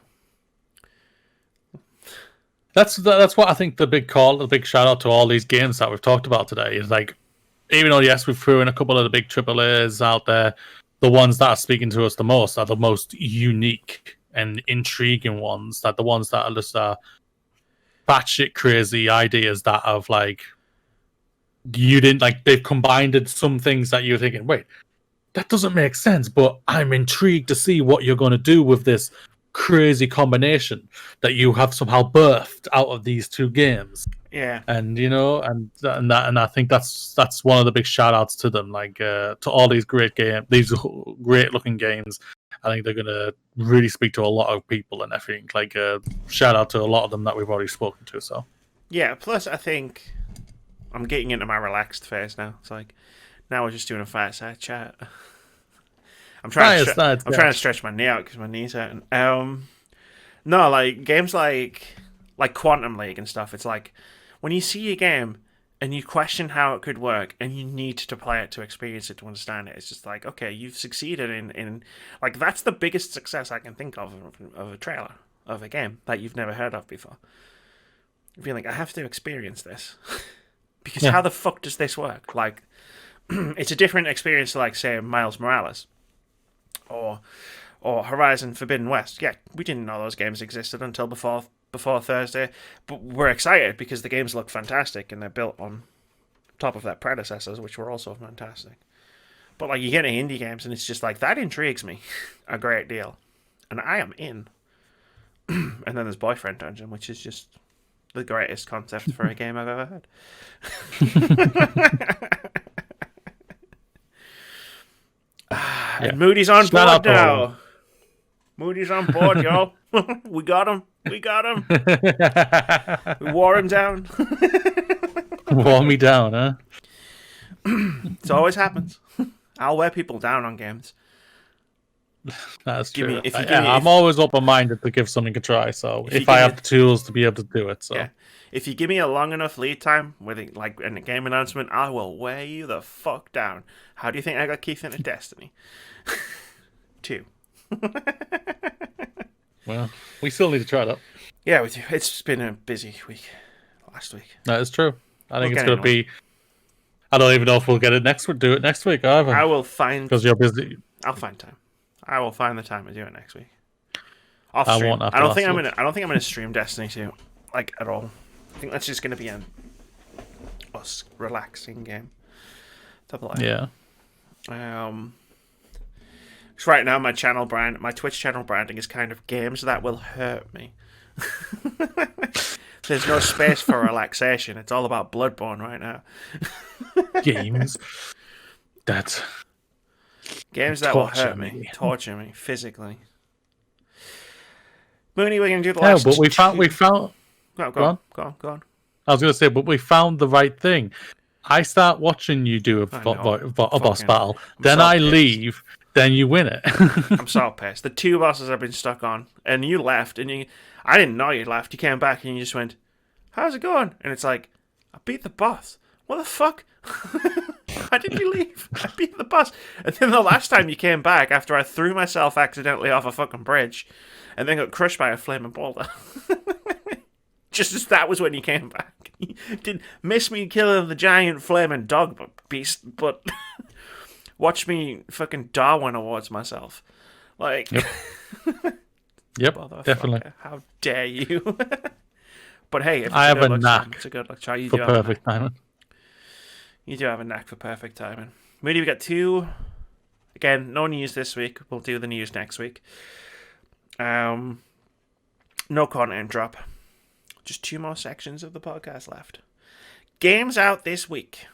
That's what I think the big shout out to all these games that we've talked about today is, like, even though yes we've threw in a couple of the big AAAs out there, the ones that are speaking to us the most are the most unique and intriguing ones. That the ones that are just batshit crazy ideas that have, like, you didn't, like, they've combined some things that you're thinking, wait, that doesn't make sense, but I'm intrigued to see what you're going to do with this crazy combination that you have somehow birthed out of these two games. Yeah. And and I think that's one of the big shout outs to them, like to all these great looking games. I think they're gonna really speak to a lot of people, and I think, like, shout out to a lot of them that we've already spoken to. So yeah, plus I think I'm getting into my relaxed phase now. It's like, now we're just doing a fireside chat. I'm trying to stretch my knee out because my knee's hurting. No, like, games like Quantum League and stuff, it's like, when you see a game and you question how it could work, and you need to play it to experience it to understand it. It's just like, okay, you've succeeded in like, that's the biggest success I can think of a trailer of a game that you've never heard of before. You're like, I have to experience this because how the fuck does this work? Like, it's a different experience to, like, say, Miles Morales or Horizon Forbidden West. Yeah, we didn't know those games existed until before Thursday, but we're excited because the games look fantastic and they're built on top of their predecessors, which were also fantastic. But, like, you get into indie games and it's just like, that intrigues me a great deal, and I am in. And then there's Boyfriend Dungeon, which is just the greatest concept for a game I've ever heard. And Moody's on board now. Moody's on board, y'all. We got him. We wore him down. Wore me down, huh? It always happens. I'll wear people down on games. That's true. I'm always open-minded to give something a try. So if I have the tools to be able to do it, so if you give me a long enough lead time with like in a game announcement, I will wear you the fuck down. How do you think I got Keith into Destiny? 2. Well, we still need to try that. Yeah, with you. It's been a busy week. Last week. That is true. I think it's going to be. I don't even know if we'll get it next week. Do it next week either. I will find, because you're busy. I'll find time. I will find the time to do it next week. Off stream. I don't think I'm gonna stream Destiny 2, like, at all. I think that's just gonna be us relaxing game. Yeah. Because right now my Twitch channel branding is kind of games that will hurt me. There's no space for relaxation. It's all about Bloodborne right now. Games that will hurt me, torture me physically. Mooney, we're gonna do the last. Yeah, but we found. Go on. I was gonna say, but we found the right thing. I start watching you do a boss battle, then I leave, then you win it. I'm so pissed. The 2 bosses I've been stuck on, and you left, and I didn't know you left. You came back and you just went, "How's it going?" And it's like, I beat the boss. What the fuck? Why did you leave? I beat the boss. And then the last time you came back, after I threw myself accidentally off a fucking bridge, and then got crushed by a flaming boulder. Just as that was when you came back. You didn't miss me killing the giant flaming dog beast, but watch me fucking Darwin Awards myself. Like, yep, definitely. How dare you? But hey, if I have a knack. It's a good luck charm. For perfect timing. You do have a knack for perfect timing. Maybe we got 2. Again, no news this week. We'll do the news next week. No content drop. Just 2 more sections of the podcast left. Games out this week.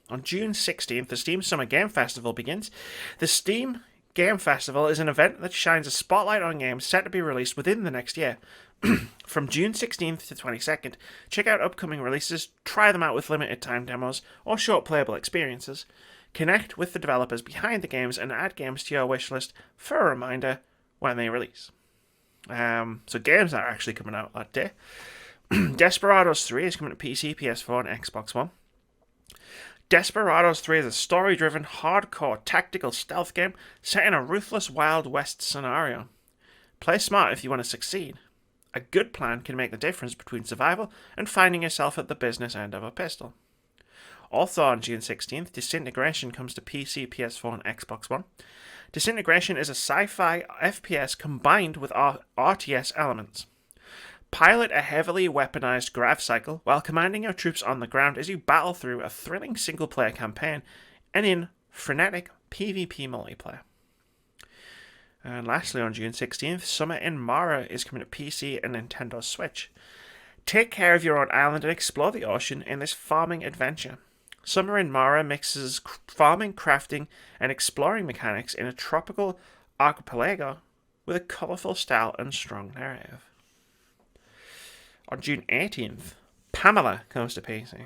On June 16th, the Steam Summer Game Festival begins. The Steam Game Festival is an event that shines a spotlight on games set to be released within the next year. From June 16th to 22nd, check out upcoming releases, try them out with limited time demos or short playable experiences. Connect with the developers behind the games and add games to your wishlist for a reminder when they release. So games are actually coming out that day. Desperados 3 is coming to PC, PS4 and Xbox One. Desperados 3 is a story-driven, hardcore, tactical stealth game set in a ruthless Wild West scenario. Play smart if you want to succeed. A good plan can make the difference between survival and finding yourself at the business end of a pistol. Also on June 16th, Disintegration comes to PC, PS4 and Xbox One. Disintegration is a sci-fi FPS combined with RTS elements. Pilot a heavily weaponized grav cycle while commanding your troops on the ground as you battle through a thrilling single-player campaign and in frenetic PvP multiplayer. And lastly, on June 16th, Summer in Mara is coming to PC and Nintendo Switch. Take care of your own island and explore the ocean in this farming adventure. Summer in Mara mixes farming, crafting, and exploring mechanics in a tropical archipelago with a colourful style and strong narrative. On June 18th, Pamela comes to PC.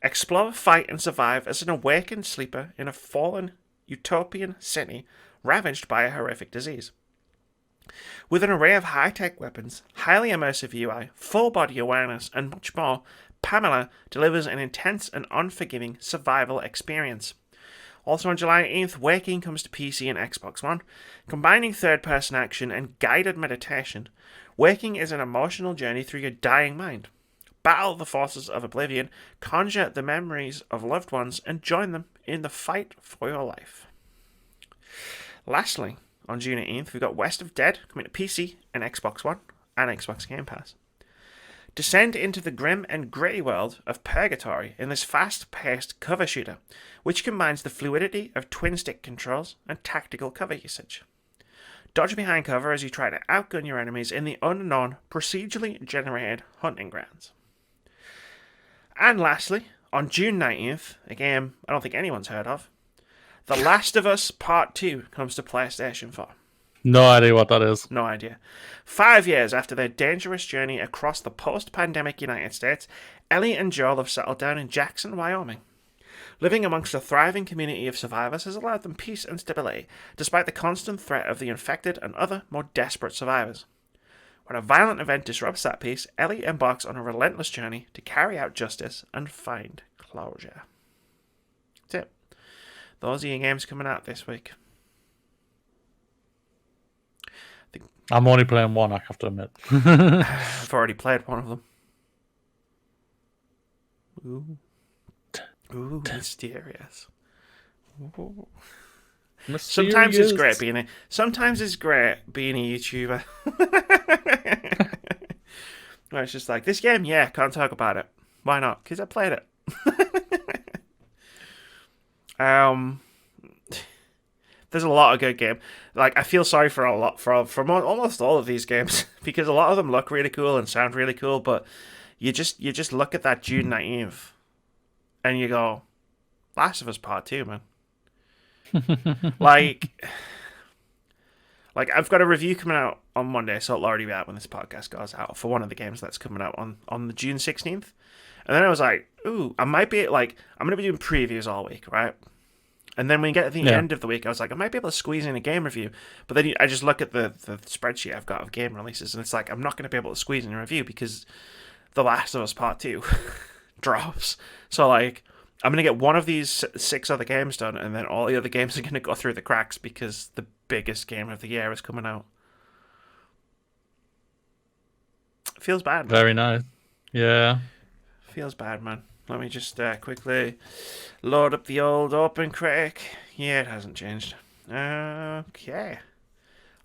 Explore, fight, and survive as an awakened sleeper in a fallen utopian city ravaged by a horrific disease. With an array of high-tech weapons, highly immersive UI, full-body awareness, and much more, Pamela delivers an intense and unforgiving survival experience. Also on July 18th, Waking comes to PC and Xbox One. Combining third-person action and guided meditation, Waking is an emotional journey through your dying mind. Battle the forces of oblivion, conjure the memories of loved ones, and join them in the fight for your life. Lastly, on June 18th, we've got West of Dead coming to PC and Xbox One and Xbox Game Pass. Descend into the grim and gritty world of Purgatory in this fast-paced cover shooter, which combines the fluidity of twin-stick controls and tactical cover usage. Dodge behind cover as you try to outgun your enemies in the unknown, procedurally generated hunting grounds. And lastly, on June 19th, a game I don't think anyone's heard of, The Last of Us Part 2 comes to PlayStation 4. No idea what that is. No idea. 5 years after their dangerous journey across the post-pandemic United States, Ellie and Joel have settled down in Jackson, Wyoming. Living amongst a thriving community of survivors has allowed them peace and stability, despite the constant threat of the infected and other, more desperate survivors. When a violent event disrupts that peace, Ellie embarks on a relentless journey to carry out justice and find closure. That's it. Those are your games coming out this week. I'm only playing one, I have to admit. I've already played one of them. Ooh, mysterious. Ooh. Sometimes it's great being a YouTuber. Where it's just like, this game, yeah, can't talk about it. Why not? Because I played it. There's a lot of good game. Like, I feel sorry for almost all of these games because a lot of them look really cool and sound really cool, but you just look at that June 19th and you go, Last of Us Part 2, man. like I've got a review coming out on Monday, so it'll already be out when this podcast goes out for one of the games that's coming out on the June 16th. And then I was like, ooh, I'm going to be doing previews all week, right? And then when you get to the end of the week, I was like, I might be able to squeeze in a game review. But then I just look at the spreadsheet I've got of game releases, and it's like, I'm not going to be able to squeeze in a review because The Last of Us Part 2 drops. So, like, I'm going to get one of these 6 other games done, and then all the other games are going to go through the cracks because the biggest game of the year is coming out. Feels bad, man. Very nice. Yeah. Feels bad, man. Let me just quickly load up the old OpenCritic. Yeah, it hasn't changed. Okay.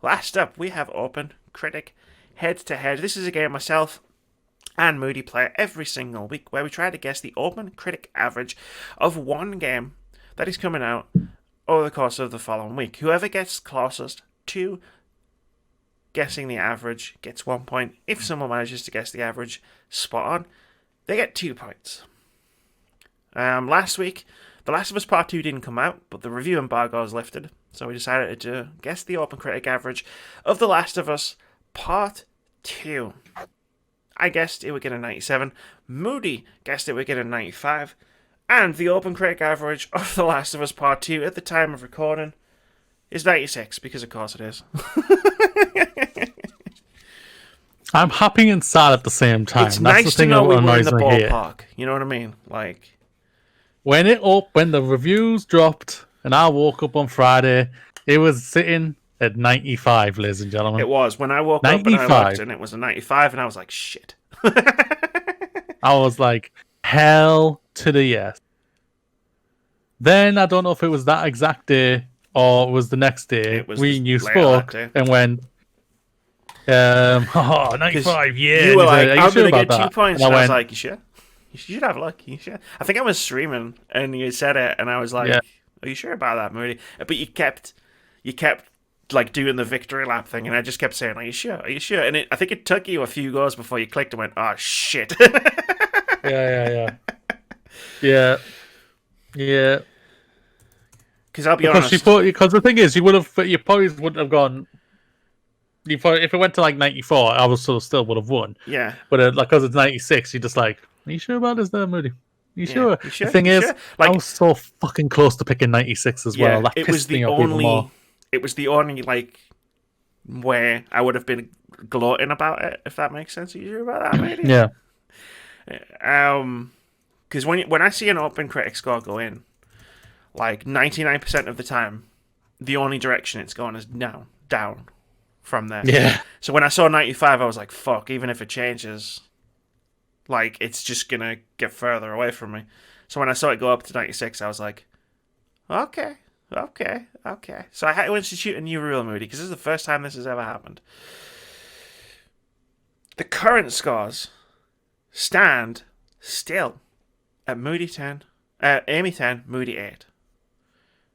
Last up, we have OpenCritic Head-To-Head. This is a game myself and Moody play every single week where we try to guess the OpenCritic average of one game that is coming out over the course of the following week. Whoever gets closest to guessing the average gets 1 point. If someone manages to guess the average spot on, they get 2 points. Last week, The Last of Us Part 2 didn't come out, but the review embargo was lifted, so we decided to guess the OpenCritic average of The Last of Us Part 2. I guessed it would get a 97, Moody guessed it would get a 95, and the OpenCritic average of The Last of Us Part 2 at the time of recording is 96, because of course it is. I'm happy and sad at the same time. It's nice to know we were in the ballpark. You know what I mean? Like, when the reviews dropped and I woke up on Friday, it was sitting at 95, ladies and gentlemen. It was. When I woke 95. Up and I looked and it was a 95 and I was like, shit. I was like, hell to the yes. Then I don't know if it was that exact day or it was the next day. We and you spoke and went, 95, yeah. You were like, I'm going to get 2 points. And I was like, you sure? You should have luck. You sure? I think I was streaming and you said it and I was like, are you sure about that, Moody? But you kept like doing the victory lap thing and I just kept saying, are you sure? Are you sure? And I think it took you a few goes before you clicked and went, oh, shit. Yeah. Because I'll be honest. Because the thing is, you probably wouldn't have gone. If it went to like 94, I was still would have won. Yeah. But because it's 96, you're just like, are you sure about this there, Moody? You sure? You sure? The thing is, like, I was so fucking close to picking 96 as well. That pissed me off even more. It was the only, like, where I would have been gloating about it, if that makes sense. Are you sure about that, Moody? Yeah. Because when I see an OpenCritic score go in, like 99% of the time, the only direction it's going is down from there. Yeah. So when I saw 95, I was like, fuck, even if it changes, like, it's just going to get further away from me. So when I saw it go up to 96, I was like, okay. So I had to institute a new rule, Moody, because this is the first time this has ever happened. The current scores stand still at Moody 10, Amy 10, Moody 8.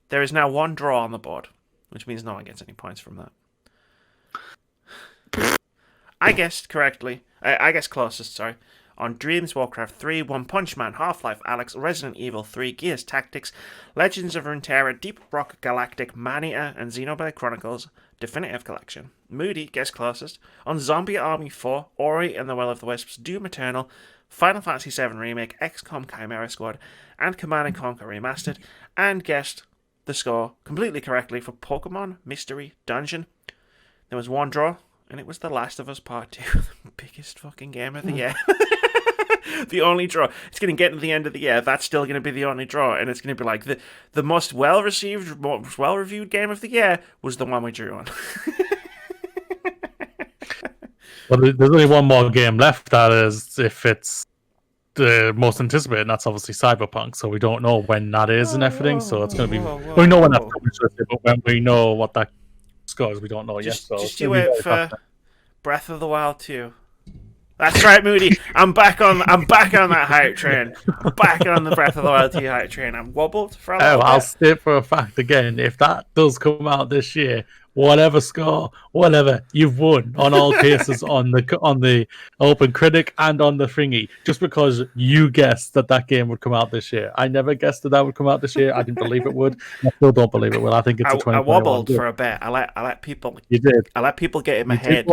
There is now one draw on the board, which means no one gets any points from that. I guessed correctly. I guessed closest, sorry. On Dreams, Warcraft 3, One Punch Man, Half-Life Alyx, Resident Evil 3, Gears Tactics, Legends of Runeterra, Deep Rock Galactic, Mania, and Xenoblade Chronicles Definitive Collection. Moody guessed closest on Zombie Army 4, Ori and the Will of the Wisps, Doom Eternal, Final Fantasy VII Remake, XCOM Chimera Squad, and Command & Conquer Remastered, and guessed the score completely correctly for Pokemon Mystery Dungeon. There was one draw, and it was The Last of Us Part 2, the biggest fucking game of the year. The only draw. It's going to get to the end of the year. That's still going to be the only draw, and it's going to be like the most well-received, most well-reviewed game of the year was the one we drew on. Well, there's only one more game left. That is, if it's the most anticipated, and that's obviously Cyberpunk. So we don't know when that is and everything. So it's going to be. We know when that's published, but when we know what that scores, we don't know yet. So just you wait for Breath of the Wild 2. That's right, Moody. I'm back on that hype train. I'm back on the Breath of the Wild 2 hype train. I'm wobbled for a little bit. I'll state for a fact again, if that does come out this year, whatever score, whatever, you've won on all cases on the Open Critic and on the thingy, just because you guessed that game would come out this year. I never guessed that would come out this year. I didn't believe it would. I still don't believe it will. I think it's a 2021. I wobbled for a bit. I let people. You did. I let people get in my head.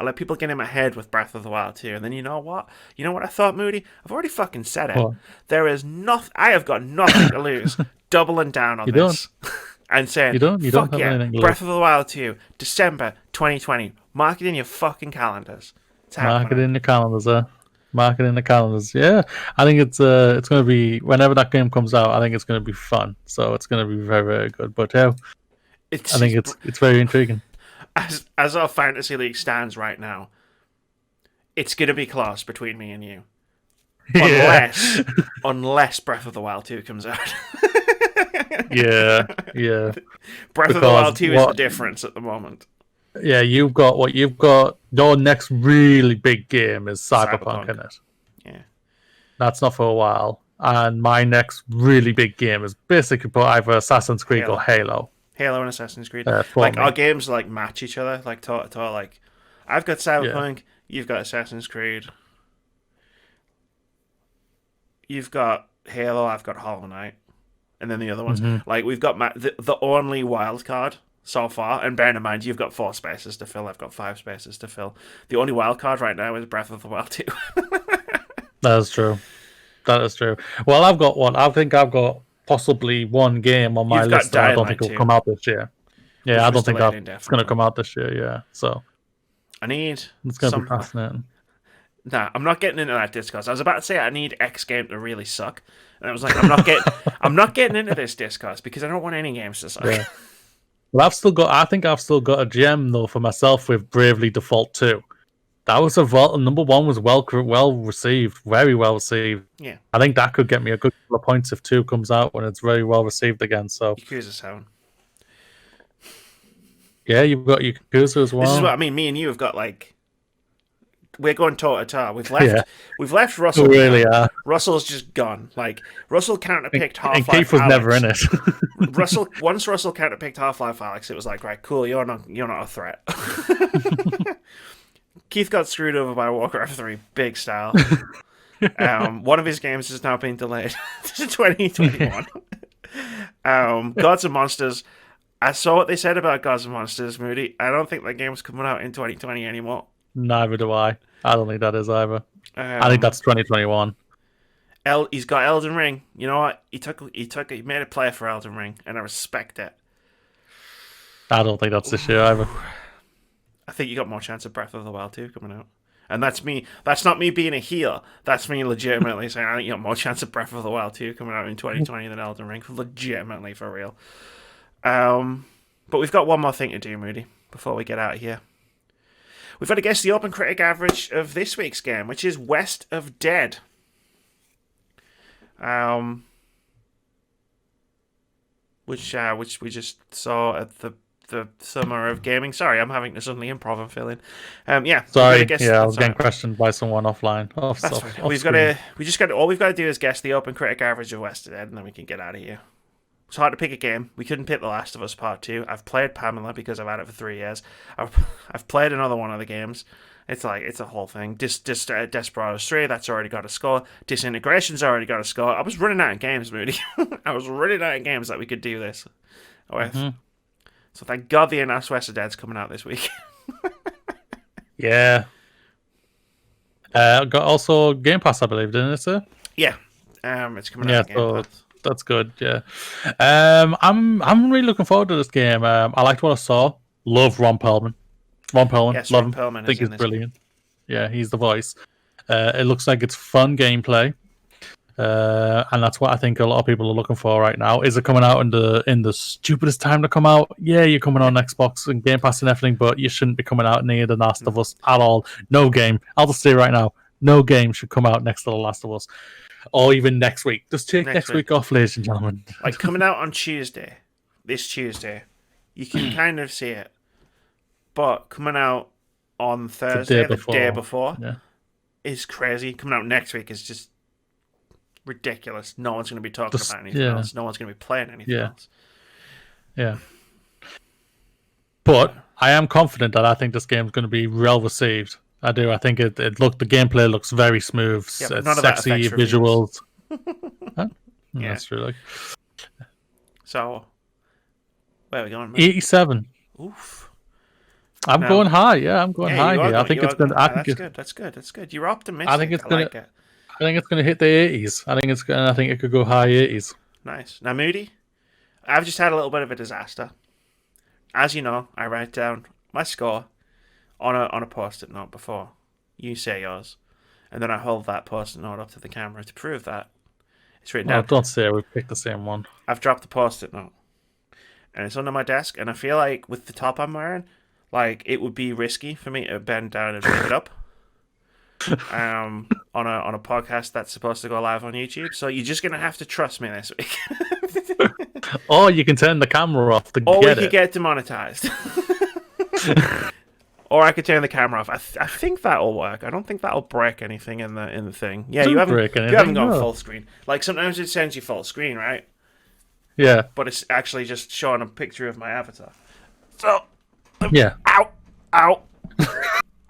I let people get in my head with Breath of the Wild 2, and then you know what? You know what I thought, Moody? I've already fucking said it. What? There is nothing. I have got nothing to lose. Doubling down on this. And saying, you don't have anything to Breath lose. of the Wild 2, December 2020. Mark it in your fucking calendars. Mark it in the calendars, Mark it in the calendars. Yeah, I think it's going to be, whenever that game comes out, I think it's going to be fun. So it's going to be very, very good. But I think it's very intriguing. As our fantasy league stands right now, it's going to be close between me and you. Unless Breath of the Wild 2 comes out. yeah. Breath of the Wild 2 is the difference at the moment. Yeah, you've got your next really big game is Cyberpunk, in it. Yeah. That's not for a while. And my next really big game is basically either Assassin's Creed or Halo. Halo and Assassin's Creed. Our games match each other, toe to toe. Like, I've got Cyberpunk, you've got Assassin's Creed. You've got Halo, I've got Hollow Knight. And then the other ones. Mm-hmm. Like, we've got the only wild card so far, and bearing in mind, you've got 4 spaces to fill, I've got 5 spaces to fill. The only wild card right now is Breath of the Wild 2. That is true. Well, I've got one. I think I've got possibly one game on my list that I don't think will come out this year. Yeah, I don't think that's going to come out this year. Yeah, so it's going to be fascinating. Nah, I'm not getting into that discourse. I was about to say I need X game to really suck, and I was like, I'm not getting into this discourse because I don't want any games to suck. Yeah. Well, I think I've still got a gem though for myself with Bravely Default 2. That was number one was well received, very well received. Yeah, I think that could get me a good couple of points if 2 comes out when it's very well received again. So Yakuza 7. Yeah, you've got Yakuza as well. This is what I mean. Me and you have got we're going toe to toe. We've left Russell. We really are. Russell's just gone. Like Russell counterpicked Half-Life. And Keith was never in it. Once Russell counterpicked Half-Life Alyx, it was like, right, cool. You're not a threat. Keith got screwed over by Warcraft 3, big style. One of his games has now been delayed to 2021. Gods and Monsters. I saw what they said about Gods and Monsters, Moody. I don't think that game's coming out in 2020 anymore. Neither do I. I don't think that is either. I think that's 2021. He's got Elden Ring. You know what? He made a play for Elden Ring, and I respect it. I don't think that's this year either. I think you got more chance of Breath of the Wild 2 coming out. And that's me. That's not me being a heel. That's me legitimately saying I think you got more chance of Breath of the Wild 2 coming out in 2020 than Elden Ring. Legitimately, for real. But we've got one more thing to do, Moody, before we get out of here. We've got to guess the OpenCritic average of this week's game, which is West of Dead. Which we just saw at the Summer of Gaming. Sorry, I'm having to suddenly improv and fill in. Yeah. Sorry. I was getting questioned by someone offline. That's fine. All we've got to do is guess the OpenCritic average of West of Dead, and then we can get out of here. It's hard to pick a game. We couldn't pick The Last of Us Part 2. I've played Pamela because I've had it for 3 years. I've played another one of the games. It's a whole thing. Desperados 3, that's already got a score. Disintegration's already got a score. I was running out of games, Moody. I was running out of games that we could do this with. So thank God the announced West of Dead's coming out this week. Yeah. Got also Game Pass, I believe, didn't it, sir? Yeah. It's coming out. So that's good. Yeah. I'm really looking forward to this game. I liked what I saw. Love Ron Perlman. Yes, love Ron him. Perlman I think is he's brilliant. Yeah, he's the voice. It looks like it's fun gameplay. And that's what I think a lot of people are looking for right now. Is it coming out in the stupidest time to come out? Yeah, you're coming on Xbox and Game Pass and everything, but you shouldn't be coming out near The Last of Us at all. No game. I'll just say right now, no game should come out next to The Last of Us. Or even next week. Just take next week off, ladies and gentlemen. Like coming out on Tuesday, this Tuesday, you can kind of see it. But coming out on Thursday, the day before, is crazy. Coming out next week is just ridiculous. No one's going to be talking about anything else. No one's going to be playing anything else. Yeah. But I am confident that I think this game's going to be well received. I do. I think the gameplay looks very smooth. Yeah, it's sexy visuals. Huh? Yeah. That's true. So, where are we going, man? 87. Oof. I'm going high. Yeah, I'm going high here. I think it's going to. That's good. You're optimistic. I think it's going to. I think it's going to hit the 80s. I think it could go high 80s. Nice. Now, Moody, I've just had a little bit of a disaster. As you know, I write down my score on a post-it note before you say yours, and then I hold that post-it note up to the camera to prove that it's written down. Don't say we picked the same one. I've dropped the post-it note, and it's under my desk, and I feel like with the top I'm wearing, like it would be risky for me to bend down and pick it up. On a podcast that's supposed to go live on YouTube, so you're just gonna have to trust me this week. Or you can turn the camera off to or get we could get demonetized. Or I could turn the camera off. I think that'll work. I don't think that'll break anything in the thing. Yeah, you haven't gone full screen. Like sometimes it sends you full screen, right? Yeah, but it's actually just showing a picture of my avatar. So yeah. Ow.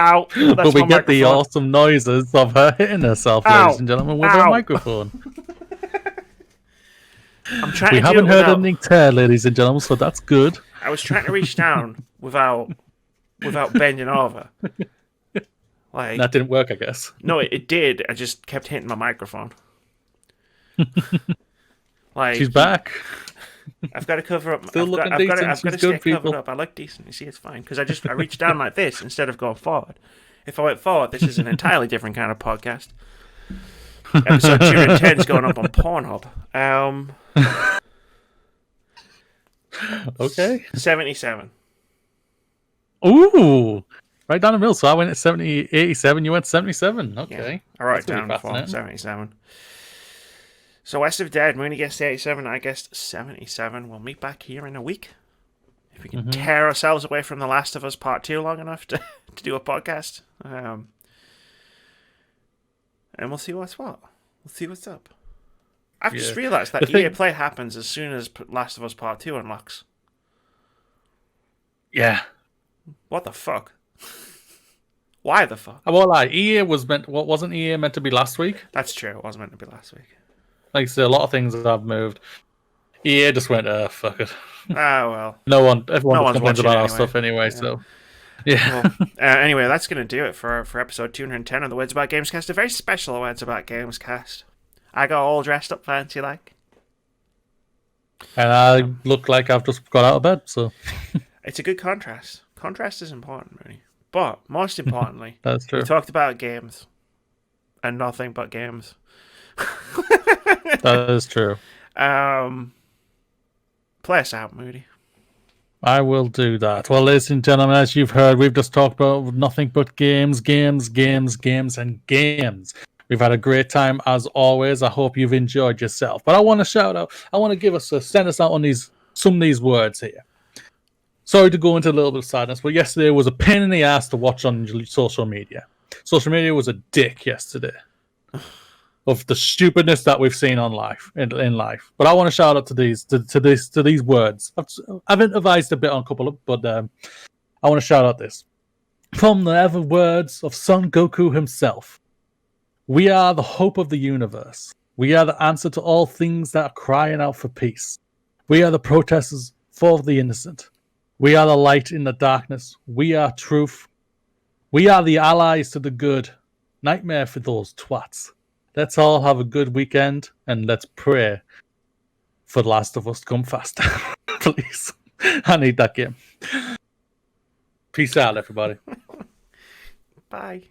That's but we get microphone. the awesome noises of her hitting herself, ladies and gentlemen, with her microphone. We haven't heard anything tear, ladies and gentlemen, so that's good. I was trying to reach down without bending over. Like that didn't work, I guess. No, it did. I just kept hitting my microphone. Like she's back. I've got to cover up. Still looking decent. I've got to stay covered up. I look decent. You see, it's fine because I reached down like this instead of going forward. If I went forward, this is an entirely different kind of podcast. Episode 210 is going up on Pornhub. Okay. 77. Ooh, right down the middle. So I went at 87. You went 77. Okay. Yeah. I wrote it down before 77. So West of Dead, Mooney guessed 87, I guessed 77. We'll meet back here in a week. If we can tear ourselves away from The Last of Us Part 2 long enough to do a podcast. And we'll see what's what. We'll see what's up. I've just realised that EA Play happens as soon as Last of Us Part 2 unlocks. Yeah. What the fuck? Why the fuck? I won't lie. Wasn't EA meant to be last week? That's true. It wasn't meant to be last week. Like I said, a lot of things have moved. EA just went, fuck it. Well. Everyone complains about our stuff anyway, so. Yeah. Well, anyway, that's going to do it for episode 210 of the Words About Gamescast. A very special Words About Gamescast. I got all dressed up fancy like. And I look like I've just got out of bed, so. It's a good contrast. Contrast is important, really. But most importantly, That's true. we talked about games and nothing but games. That is true. Play us out, Moody. I will do that. Well, ladies and gentlemen, as you've heard, we've just talked about nothing but games, and games. We've had a great time as always. I hope you've enjoyed yourself. But I want to shout out, I want to send us out on some of these words here. Sorry to go into a little bit of sadness, but yesterday was a pain in the ass to watch on social media. Social media was a dick yesterday of the stupidness that we've seen on in life. But I want to shout out to these words. I've improvised a bit on a couple of, but I want to shout out this from the ever words of Son Goku himself. We are the hope of the universe. We are the answer to all things that are crying out for peace. We are the protesters for the innocent. We are the light in the darkness. We are truth. We are the allies to the good. Nightmare for those twats. Let's all have a good weekend and let's pray for The Last of Us to come faster. Please. I need that game. Peace out, everybody. Bye.